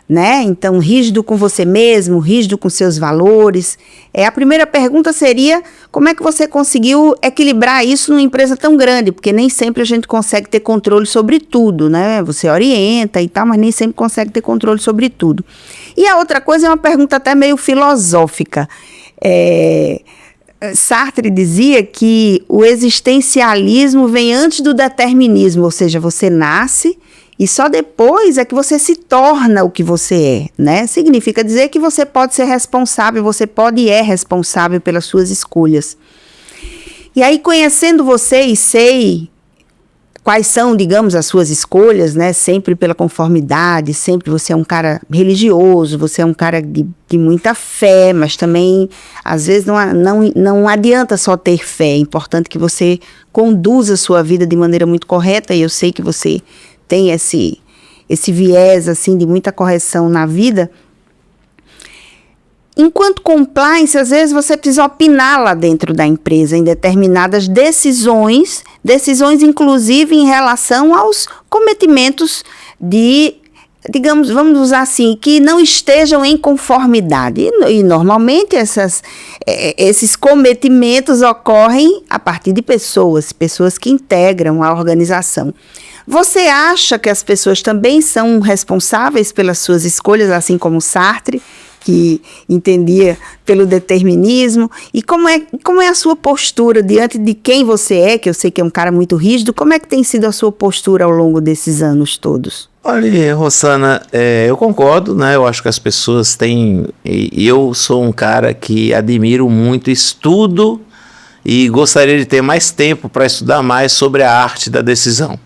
né? Então, rígido com você mesmo, rígido com seus valores. A primeira pergunta seria, como é que você conseguiu equilibrar isso numa empresa tão grande? Porque nem sempre a gente consegue ter controle sobre tudo, né? Você orienta e tal, mas nem sempre consegue ter controle sobre tudo. E a outra coisa é uma pergunta até meio filosófica. Sartre dizia que o existencialismo vem antes do determinismo, ou seja, você nasce e só depois é que você se torna o que você é, né? Significa dizer que você pode ser responsável, você pode e é responsável pelas suas escolhas. E aí, conhecendo você e sei quais são, digamos, as suas escolhas, né? Sempre pela conformidade, sempre você é um cara religioso, você é um cara de muita fé, mas também, às vezes, não adianta só ter fé, é importante que você conduza a sua vida de maneira muito correta, e eu sei que você tem esse viés, assim, de muita correção na vida. Enquanto compliance, às vezes você precisa opinar lá dentro da empresa em determinadas decisões inclusive em relação aos cometimentos de, digamos, vamos usar assim, que não estejam em conformidade. E normalmente esses cometimentos ocorrem a partir de pessoas que integram a organização. Você acha que as pessoas também são responsáveis pelas suas escolhas, assim como Sartre, que entendia pelo determinismo? E como é a sua postura diante de quem você é, que eu sei que é um cara muito rígido, como é que tem sido a sua postura ao longo desses anos todos? Olha, Rosana, eu concordo, né? Eu acho que as pessoas têm... E eu sou um cara que admiro muito estudo e gostaria de ter mais tempo para estudar mais sobre a arte da decisão.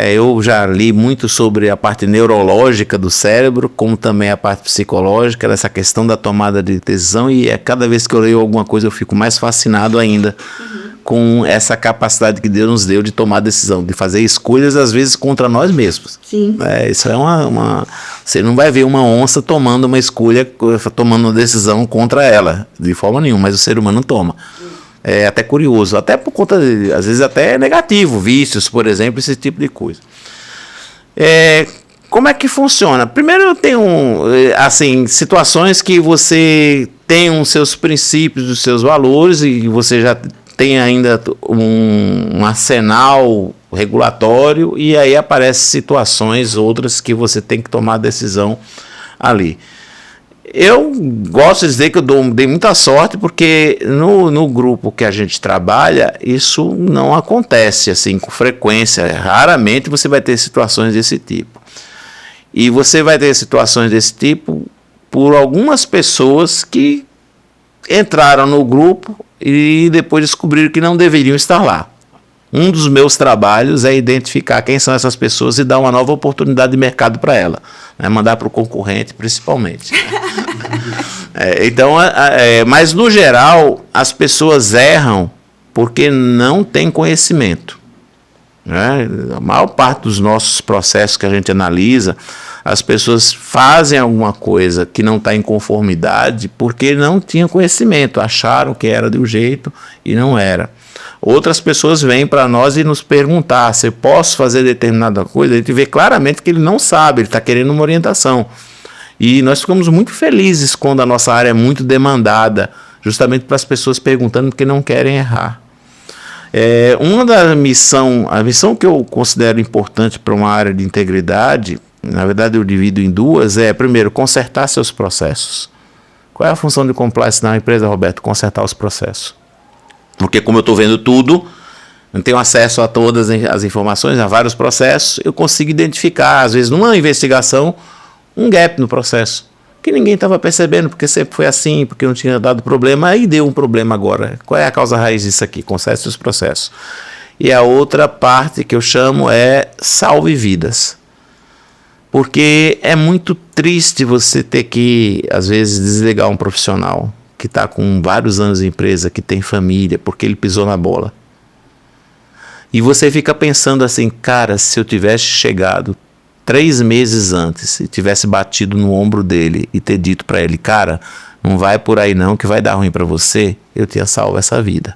Eu já li muito sobre a parte neurológica do cérebro, como também a parte psicológica, dessa questão da tomada de decisão, e cada vez que eu leio alguma coisa eu fico mais fascinado ainda com essa capacidade que Deus nos deu de tomar decisão, de fazer escolhas às vezes contra nós mesmos. Sim. Isso é você não vai ver uma onça tomando uma escolha, tomando uma decisão contra ela, de forma nenhuma, mas o ser humano toma. É até curioso, até por conta, às vezes até negativo, vícios, por exemplo, esse tipo de coisa. Como é que funciona? Primeiro tem situações que você tem os seus princípios, os seus valores, e você já tem ainda um arsenal regulatório, e aí aparecem situações outras que você tem que tomar decisão ali. Eu gosto de dizer que eu dei muita sorte, porque no grupo que a gente trabalha, isso não acontece assim com frequência. Raramente você vai ter situações desse tipo. E você vai ter situações desse tipo por algumas pessoas que entraram no grupo e depois descobriram que não deveriam estar lá. Um dos meus trabalhos é identificar quem são essas pessoas e dar uma nova oportunidade de mercado para ela, né? Mandar para o concorrente, principalmente. Mas no geral, as pessoas erram porque não têm conhecimento, né? A maior parte dos nossos processos que a gente analisa, as pessoas fazem alguma coisa que não está em conformidade porque não tinham conhecimento, acharam que era de um jeito e não era. Outras pessoas vêm para nós e nos perguntar se eu posso fazer determinada coisa. A gente vê claramente que ele não sabe, ele está querendo uma orientação. E nós ficamos muito felizes quando a nossa área é muito demandada, justamente para as pessoas perguntando porque não querem errar. A missão que eu considero importante para uma área de integridade, na verdade eu divido em duas, primeiro, consertar seus processos. Qual é a função de compliance na empresa, Roberto? Consertar os processos. Porque como eu estou vendo tudo, eu tenho acesso a todas as informações, a vários processos, eu consigo identificar, às vezes numa investigação, um gap no processo, que ninguém estava percebendo, porque sempre foi assim, porque não tinha dado problema, aí deu um problema agora. Qual é a causa raiz disso aqui? Conserte os processos. E a outra parte que eu chamo é salve vidas. Porque é muito triste você ter que, às vezes, desligar um profissional que está com vários anos de empresa, que tem família, porque ele pisou na bola. E você fica pensando assim, cara, se eu tivesse chegado 3 meses antes e tivesse batido no ombro dele e ter dito para ele, cara, não vai por aí não que vai dar ruim para você, eu tinha salvo essa vida.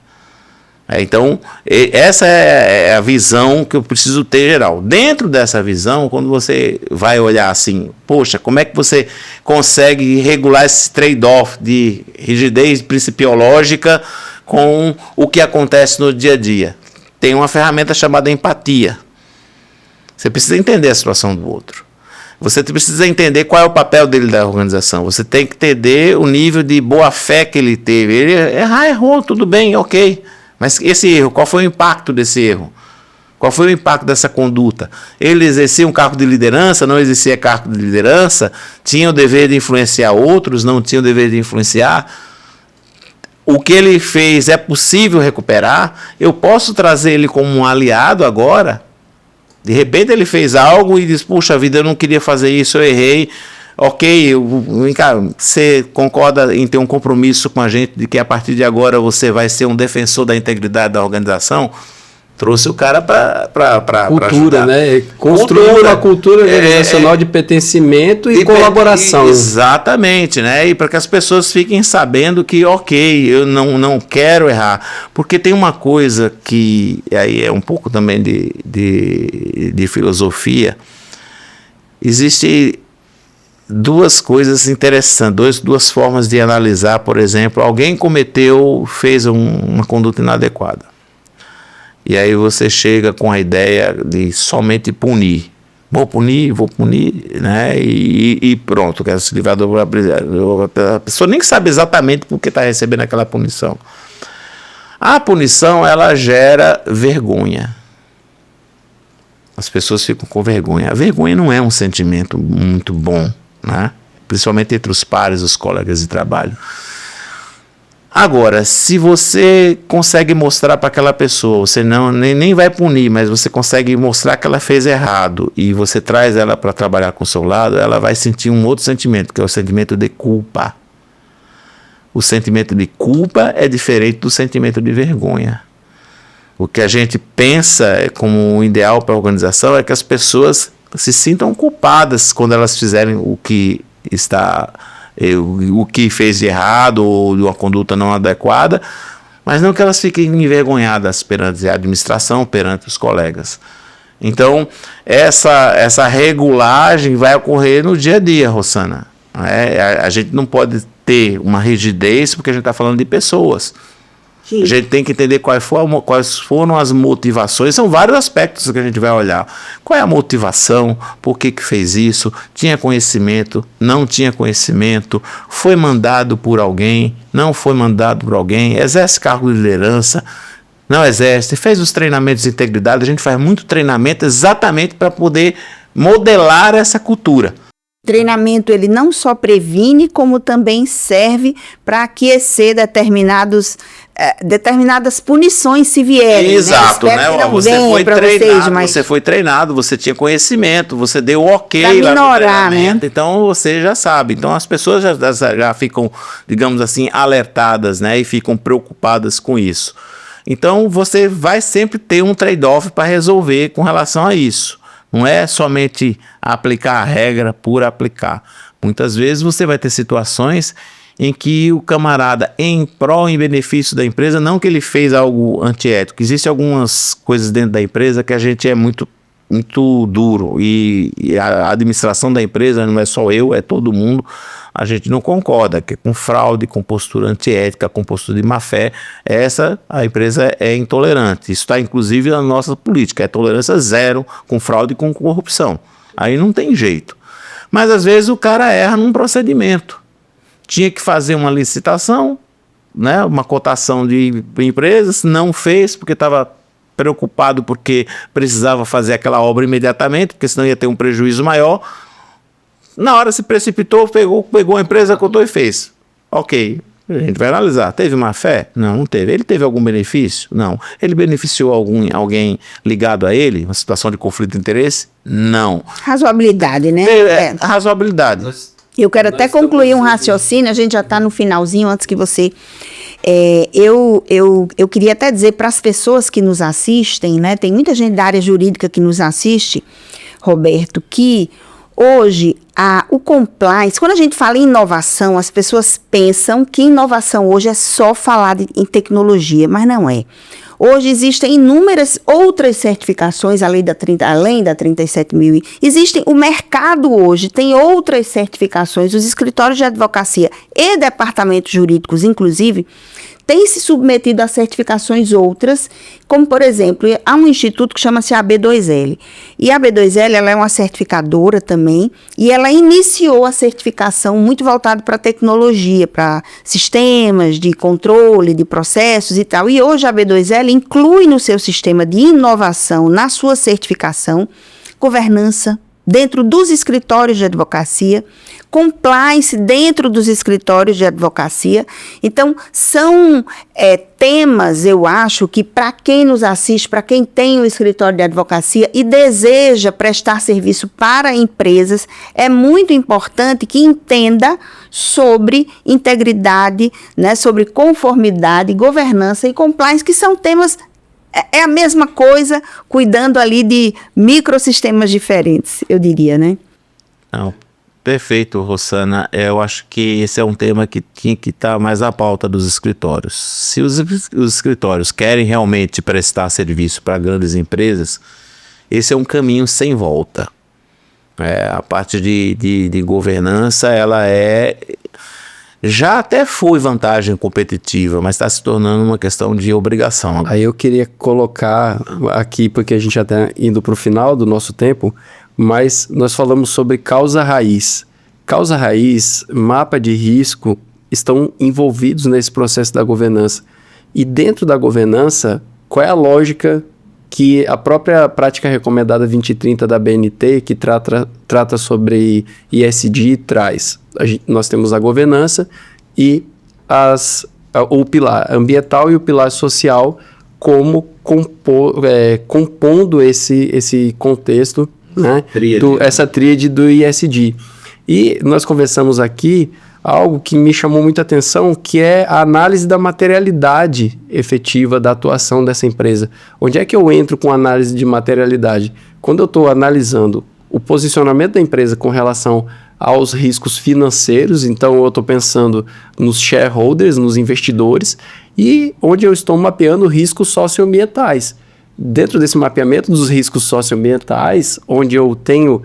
Então, essa é a visão que eu preciso ter geral. Dentro dessa visão, quando você vai olhar assim, poxa, como é que você consegue regular esse trade-off de rigidez principiológica com o que acontece no dia a dia? Tem uma ferramenta chamada empatia. Você precisa entender a situação do outro. Você precisa entender qual é o papel dele da organização. Você tem que entender o nível de boa-fé que ele teve. Ele errou, tudo bem, ok. Mas esse erro, qual foi o impacto desse erro? Qual foi o impacto dessa conduta? Ele exercia um cargo de liderança, não exercia cargo de liderança? Tinha o dever de influenciar outros, não tinha o dever de influenciar? O que ele fez é possível recuperar? Eu posso trazer ele como um aliado agora? De repente ele fez algo e diz, puxa vida, eu não queria fazer isso, eu errei. Ok, vem cá, você concorda em ter um compromisso com a gente de que a partir de agora você vai ser um defensor da integridade da organização? Trouxe o cara para cultura, né? Construiu uma cultura organizacional de pertencimento e colaboração. Exatamente, né? E para que as pessoas fiquem sabendo que, ok, eu não quero errar. Porque tem uma coisa que aí é um pouco também de filosofia. Existe duas coisas interessantes, duas formas de analisar, por exemplo, alguém fez uma conduta inadequada. E aí você chega com a ideia de somente punir. Vou punir, né? E pronto, quero se livrar do... A pessoa nem sabe exatamente por que está recebendo aquela punição. A punição, ela gera vergonha. As pessoas ficam com vergonha. A vergonha não é um sentimento muito bom, né? Principalmente entre os pares, os colegas de trabalho. Agora, se você consegue mostrar para aquela pessoa, você nem vai punir, mas você consegue mostrar que ela fez errado e você traz ela para trabalhar com o seu lado, ela vai sentir um outro sentimento, que é o sentimento de culpa. O sentimento de culpa é diferente do sentimento de vergonha. O que a gente pensa como um ideal para a organização é que as pessoas se sintam culpadas quando elas fizerem o que fez de errado ou de uma conduta não adequada, mas não que elas fiquem envergonhadas perante a administração, perante os colegas. Então, essa regulagem vai ocorrer no dia a dia, Rossana. A gente não pode ter uma rigidez porque a gente está falando de pessoas. Sim. A gente tem que entender quais foram as motivações. São vários aspectos que a gente vai olhar. Qual é a motivação? Por que fez isso? Tinha conhecimento? Não tinha conhecimento? Foi mandado por alguém? Não foi mandado por alguém? Exerce cargo de liderança? Não exerce? Fez os treinamentos de integridade? A gente faz muito treinamento exatamente para poder modelar essa cultura. O treinamento, ele não só previne, como também serve para aquecer determinadas punições se vierem. Exato, né? Você foi treinado, você tinha conhecimento, você deu ok pra minorar, né? Então você já sabe. Então as pessoas já ficam, digamos assim, alertadas, né? E ficam preocupadas com isso. Então você vai sempre ter um trade-off para resolver com relação a isso. Não é somente aplicar a regra por aplicar. Muitas vezes você vai ter situações em que o camarada, em prol, em benefício da empresa, não que ele fez algo antiético. Existem algumas coisas dentro da empresa que a gente é muito duro. E a administração da empresa, não é só eu, é todo mundo. A gente não concorda, que com fraude, com postura antiética, com postura de má-fé, a empresa é intolerante. Isso está inclusive na nossa política, é tolerância zero com fraude e com corrupção. Aí não tem jeito. Mas às vezes o cara erra num procedimento. Tinha que fazer uma licitação, né, uma cotação de empresas, não fez porque estava preocupado porque precisava fazer aquela obra imediatamente, porque senão ia ter um prejuízo maior. Na hora se precipitou, pegou a empresa, cotou e fez. Ok, A gente vai analisar. Teve má fé? Não, não teve. Ele teve algum benefício? Não. Ele beneficiou alguém ligado a ele? Uma situação de conflito de interesse? Não. Razoabilidade, né? Razoabilidade. Eu quero até concluir um raciocínio, a gente já está no finalzinho, antes que você... Eu queria até dizer para as pessoas que nos assistem, né? Tem muita gente da área jurídica que nos assiste, Roberto, que hoje o compliance, quando a gente fala em inovação, as pessoas pensam que inovação hoje é só falar em tecnologia, mas não é. Hoje existem inúmeras outras certificações, além da 37.000. O mercado hoje tem outras certificações, os escritórios de advocacia e departamentos jurídicos, inclusive, têm se submetido a certificações outras, como, por exemplo, há um instituto que chama-se AB2L. E a AB2L ela é uma certificadora também, e ela iniciou a certificação muito voltada para tecnologia, para sistemas de controle, de processos e tal. E hoje a AB2L inclui no seu sistema de inovação, na sua certificação, governança dentro dos escritórios de advocacia, compliance dentro dos escritórios de advocacia. Então, são temas, eu acho, que para quem nos assiste, para quem tem um escritório de advocacia e deseja prestar serviço para empresas, é muito importante que entenda sobre integridade, né, sobre conformidade, governança e compliance, que são temas... É a mesma coisa, cuidando ali de microsistemas diferentes, eu diria, né? Não, perfeito, Rossana. Eu acho que esse é um tema que tinha que estar mais à pauta dos escritórios. Se os escritórios querem realmente prestar serviço para grandes empresas, esse é um caminho sem volta. A parte de governança, ela já até foi vantagem competitiva, mas está se tornando uma questão de obrigação. Aí eu queria colocar aqui, porque a gente já está indo para o final do nosso tempo, mas nós falamos sobre causa raiz. Causa raiz, mapa de risco, estão envolvidos nesse processo da governança. E dentro da governança, qual é a lógica que a própria prática recomendada 2030 da BNT, que trata sobre ISD, traz? Nós temos a governança e o pilar ambiental e o pilar social como compondo esse contexto, né, essa tríade do ISD. E nós conversamos aqui algo que me chamou muita atenção, que é a análise da materialidade efetiva da atuação dessa empresa. Onde é que eu entro com análise de materialidade? Quando eu estou analisando o posicionamento da empresa com relação aos riscos financeiros, então eu estou pensando nos shareholders, nos investidores, e onde eu estou mapeando riscos socioambientais. Dentro desse mapeamento dos riscos socioambientais, onde eu tenho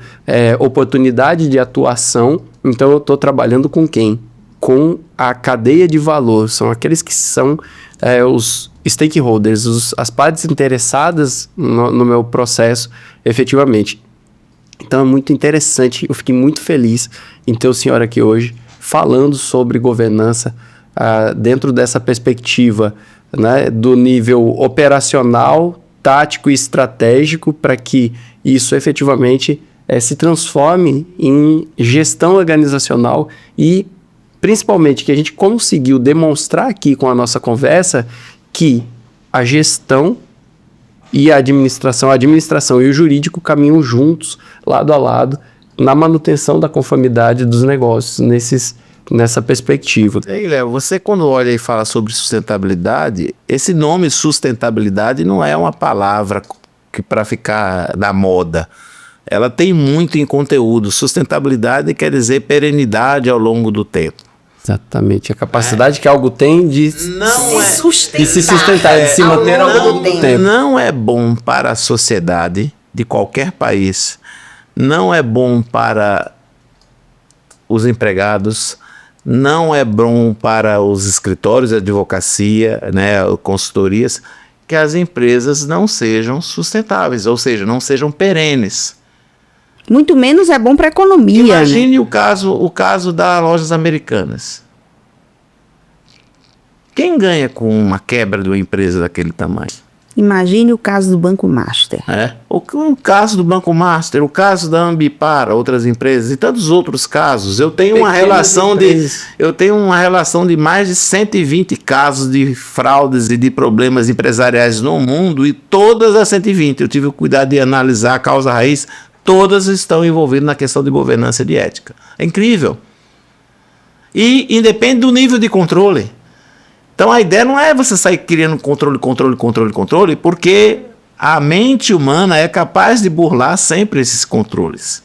oportunidade de atuação, então eu estou trabalhando com quem? Com a cadeia de valor, são aqueles que são os stakeholders, as partes interessadas no meu processo efetivamente. Então é muito interessante, eu fiquei muito feliz em ter o senhor aqui hoje falando sobre governança dentro dessa perspectiva, né, do nível operacional, tático e estratégico, para que isso efetivamente se transforme em gestão organizacional e, principalmente, que a gente conseguiu demonstrar aqui com a nossa conversa que a gestão e a administração e o jurídico caminham juntos, lado a lado, na manutenção da conformidade dos negócios, nessa perspectiva. E aí, Léo, você quando olha e fala sobre sustentabilidade, esse nome sustentabilidade não é uma palavra que para ficar na moda. Ela tem muito em conteúdo. Sustentabilidade quer dizer perenidade ao longo do tempo. Exatamente. A capacidade que algo tem de se sustentar, de se manter ao longo do tempo. Não é bom para a sociedade de qualquer país. Não é bom para os empregados. Não é bom para os escritórios de advocacia, né, consultorias, que as empresas não sejam sustentáveis, ou seja, não sejam perenes. Muito menos é bom para a economia. Imagine, né, o caso das lojas americanas. Quem ganha com uma quebra de uma empresa daquele tamanho? Imagine o caso do Banco Master. O caso do Banco Master, o caso da Ambipar, outras empresas e tantos outros casos. Eu tenho uma relação de mais de 120 casos de fraudes e de problemas empresariais no mundo, e todas as 120, eu tive o cuidado de analisar a causa raiz, todas estão envolvidas na questão de governança e de ética. É incrível. E independe do nível de controle. Então a ideia não é você sair criando controle, porque a mente humana é capaz de burlar sempre esses controles.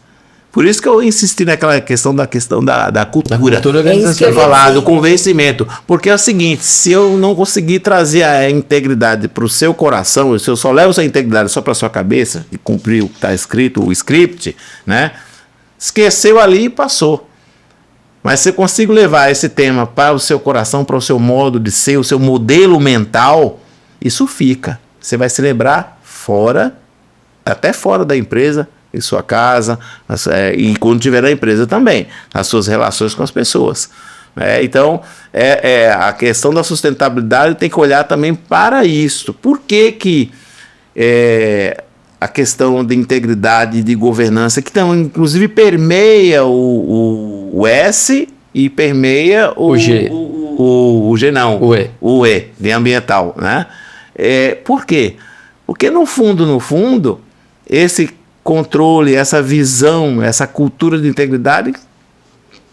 Por isso que eu insisti naquela questão da cultura. Do convencimento. Porque é o seguinte, se eu não conseguir trazer a integridade para o seu coração, se eu só levo essa integridade só para a sua cabeça e cumprir o que está escrito, o script, né? Esqueceu ali e passou. Mas se eu consigo levar esse tema para o seu coração, para o seu modo de ser, o seu modelo mental, isso fica. Você vai se lembrar até fora da empresa, em sua casa, e quando estiver na empresa também, nas suas relações com as pessoas. Então, a questão da sustentabilidade tem que olhar também para isso. Por que a questão de integridade e de governança, que também, inclusive, permeia o S e permeia o G. O G não. O E, de ambiental, né? Por quê? Porque no fundo, esse controle, essa visão, essa cultura de integridade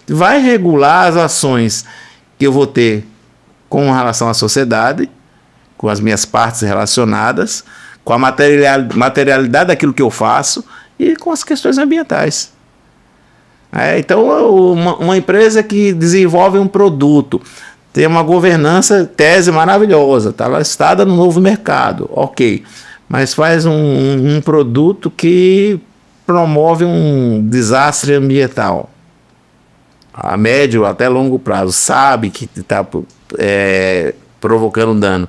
vai regular as ações que eu vou ter com relação à sociedade, com as minhas partes relacionadas, com a materialidade daquilo que eu faço e com as questões ambientais. Então, uma empresa que desenvolve um produto, tem uma governança, tese maravilhosa, está listada no novo mercado, ok, mas faz um produto que promove um desastre ambiental a médio até longo prazo, sabe que está provocando dano.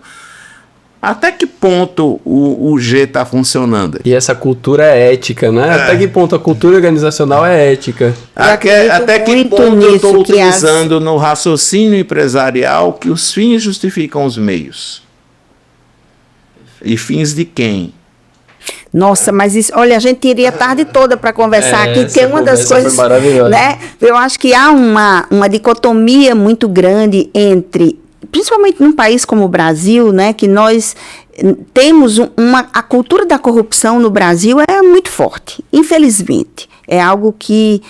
Até que ponto o G está funcionando? E essa cultura é ética, né? Até que ponto a cultura organizacional é ética? Até que ponto eu estou utilizando no raciocínio empresarial que os fins justificam os meios? E fins de quem? Nossa, mas isso, olha, a gente teria a tarde toda para conversar aqui, porque uma das coisas, né? Eu acho que há uma dicotomia muito grande entre, principalmente num país como o Brasil, né, que nós temos a cultura da corrupção no Brasil é muito forte, infelizmente. É algo que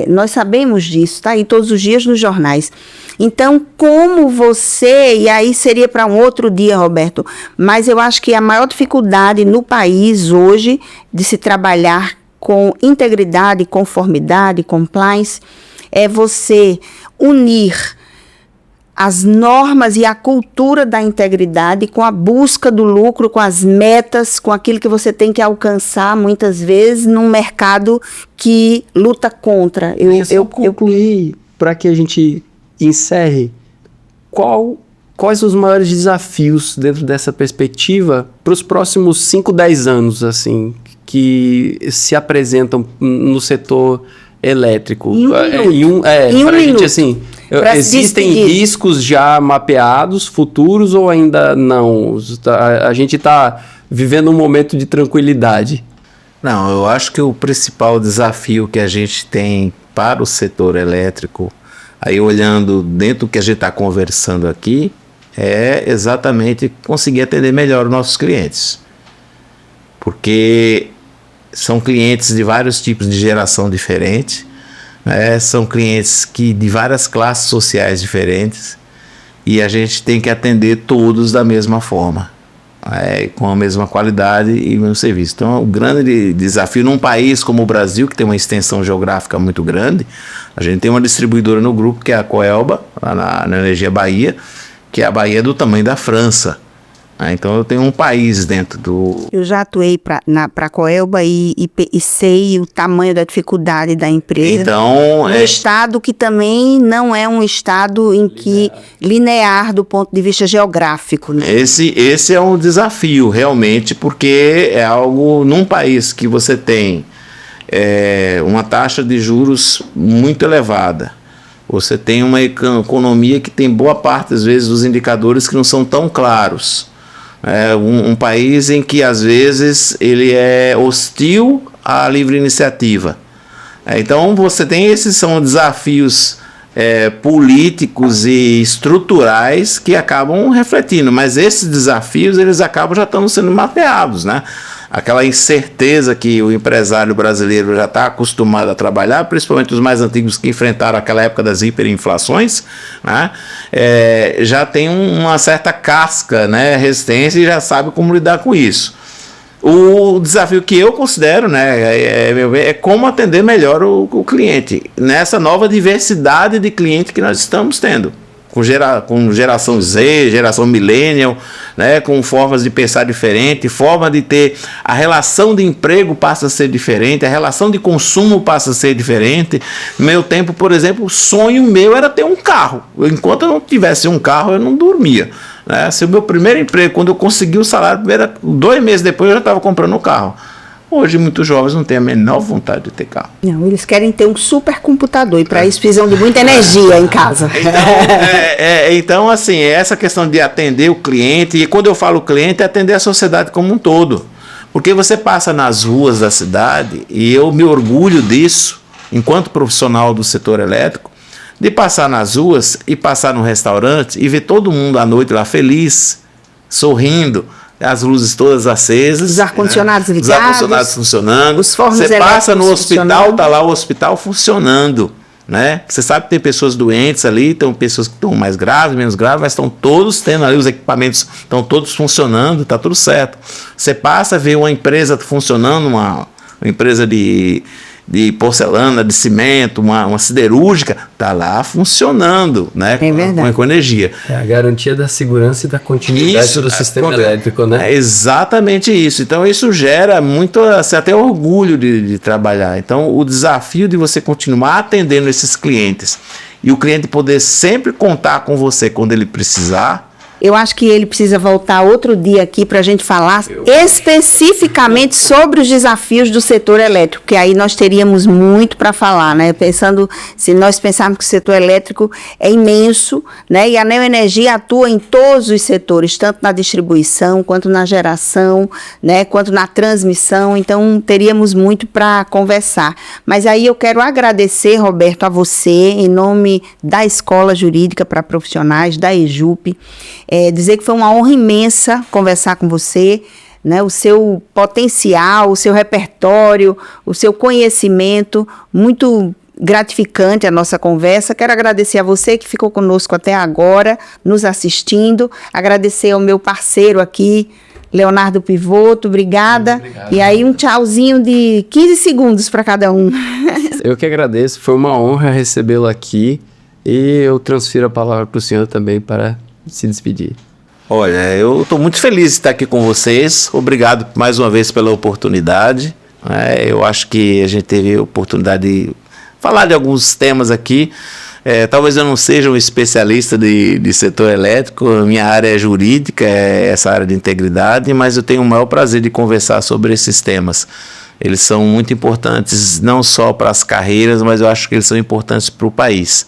nós sabemos disso, está aí todos os dias nos jornais. Então, como você, e aí seria para um outro dia, Roberto, mas eu acho que a maior dificuldade no país hoje de se trabalhar com integridade, conformidade, compliance, é você unir as normas e a cultura da integridade com a busca do lucro, com as metas, com aquilo que você tem que alcançar, muitas vezes, num mercado que luta contra. Eu concluí, para que a gente encerre, quais os maiores desafios dentro dessa perspectiva para os próximos 5, 10 anos, assim, que se apresentam no setor elétrico? Em um minuto. Assim, existem riscos já mapeados, futuros, ou ainda não? A gente está vivendo um momento de tranquilidade. Não, eu acho que o principal desafio que a gente tem para o setor elétrico, aí olhando dentro do que a gente está conversando aqui, é exatamente conseguir atender melhor os nossos clientes. Porque são clientes de vários tipos de geração diferente, são clientes de várias classes sociais diferentes, e a gente tem que atender todos da mesma forma, com a mesma qualidade e o mesmo serviço. Então, o grande desafio num país como o Brasil, que tem uma extensão geográfica muito grande, a gente tem uma distribuidora no grupo, que é a Coelba, lá na Energia Bahia, que é a Bahia do tamanho da França. Então eu tenho um país dentro do... Eu já atuei para a Coelba e sei o tamanho da dificuldade da empresa. Então, um estado que também não é um estado em que linear do ponto de vista geográfico. Né? Esse é um desafio realmente, porque é algo num país que você tem uma taxa de juros muito elevada. Você tem uma economia que tem boa parte, às vezes, dos indicadores que não são tão claros. É um país em que, às vezes, ele é hostil à livre iniciativa. Então, você tem esses são desafios políticos e estruturais que acabam refletindo, mas esses desafios, eles acabam já estando sendo mapeados, né? Aquela incerteza que o empresário brasileiro já está acostumado a trabalhar, principalmente os mais antigos que enfrentaram aquela época das hiperinflações, né? Já tem uma certa casca, né, resistência, e já sabe como lidar com isso. O desafio que eu considero, né, é como atender melhor o cliente nessa nova diversidade de cliente que nós estamos tendo. Com geração Z, geração millennial, né, com formas de pensar diferente, forma de ter, a relação de emprego passa a ser diferente, a relação de consumo passa a ser diferente. No meu tempo, por exemplo, o sonho meu era ter um carro. Enquanto eu não tivesse um carro, eu não dormia. Né? Se o meu primeiro emprego, quando eu consegui o salário, 2 meses depois eu já estava comprando um carro. Hoje, muitos jovens não têm a menor vontade de ter carro. Não, eles querem ter um supercomputador e para isso precisam de muita energia em casa. Então, assim, essa questão de atender o cliente, e quando eu falo cliente, é atender a sociedade como um todo. Porque você passa nas ruas da cidade, e eu me orgulho disso, enquanto profissional do setor elétrico, de passar nas ruas e passar no restaurante e ver todo mundo à noite lá feliz, sorrindo, as luzes todas acesas, os ar-condicionados ligados, os ar-condicionados funcionando. Os fornos você passa no hospital, está lá o hospital funcionando, né? Você sabe que tem pessoas doentes ali, tem pessoas que estão mais graves, menos graves, mas estão todos tendo ali, os equipamentos estão todos funcionando, está tudo certo. Você passa a ver uma empresa funcionando, uma empresa de porcelana, de cimento, uma siderúrgica, está lá funcionando, né? É verdade. Com energia. É a garantia da segurança e da continuidade do sistema elétrico, né? É exatamente isso. Então, isso gera muito, assim, até orgulho de trabalhar. Então, o desafio de você continuar atendendo esses clientes e o cliente poder sempre contar com você quando ele precisar. Eu acho que ele precisa voltar outro dia aqui para a gente falar especificamente sobre os desafios do setor elétrico, que aí nós teríamos muito para falar, né? Se nós pensarmos que o setor elétrico é imenso, né? E a Neoenergia atua em todos os setores, tanto na distribuição, quanto na geração, né? Quanto na transmissão, então teríamos muito para conversar. Mas aí eu quero agradecer, Roberto, a você, em nome da Escola Jurídica para Profissionais, da EJUP, dizer que foi uma honra imensa conversar com você, né? O seu potencial, o seu repertório, o seu conhecimento, muito gratificante a nossa conversa. Quero agradecer a você que ficou conosco até agora, nos assistindo, agradecer ao meu parceiro aqui, Leonardo Pivoto, obrigada. Obrigado. E aí um tchauzinho de 15 segundos para cada um. Eu que agradeço, foi uma honra recebê-lo aqui e eu transfiro a palavra para o senhor também para se despedir. Olha, eu estou muito feliz de estar aqui com vocês. Obrigado mais uma vez pela oportunidade. Eu acho que a gente teve a oportunidade de falar de alguns temas aqui. Talvez eu não seja um especialista de setor elétrico, minha área é jurídica, é essa área de integridade, mas eu tenho o maior prazer de conversar sobre esses temas. Eles são muito importantes não só para as carreiras, mas eu acho que eles são importantes para o país.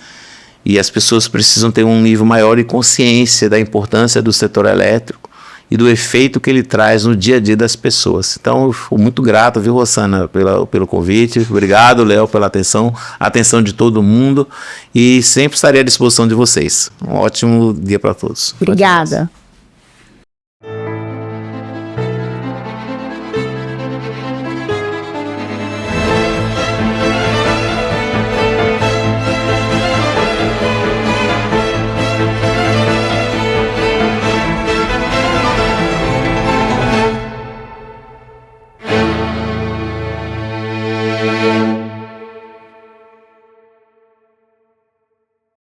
E as pessoas precisam ter um nível maior de consciência da importância do setor elétrico e do efeito que ele traz no dia a dia das pessoas. Então, eu fico muito grato, viu, Rosana, pelo convite. Obrigado, Léo, pela atenção de todo mundo. E sempre estarei à disposição de vocês. Um ótimo dia para todos. Obrigada.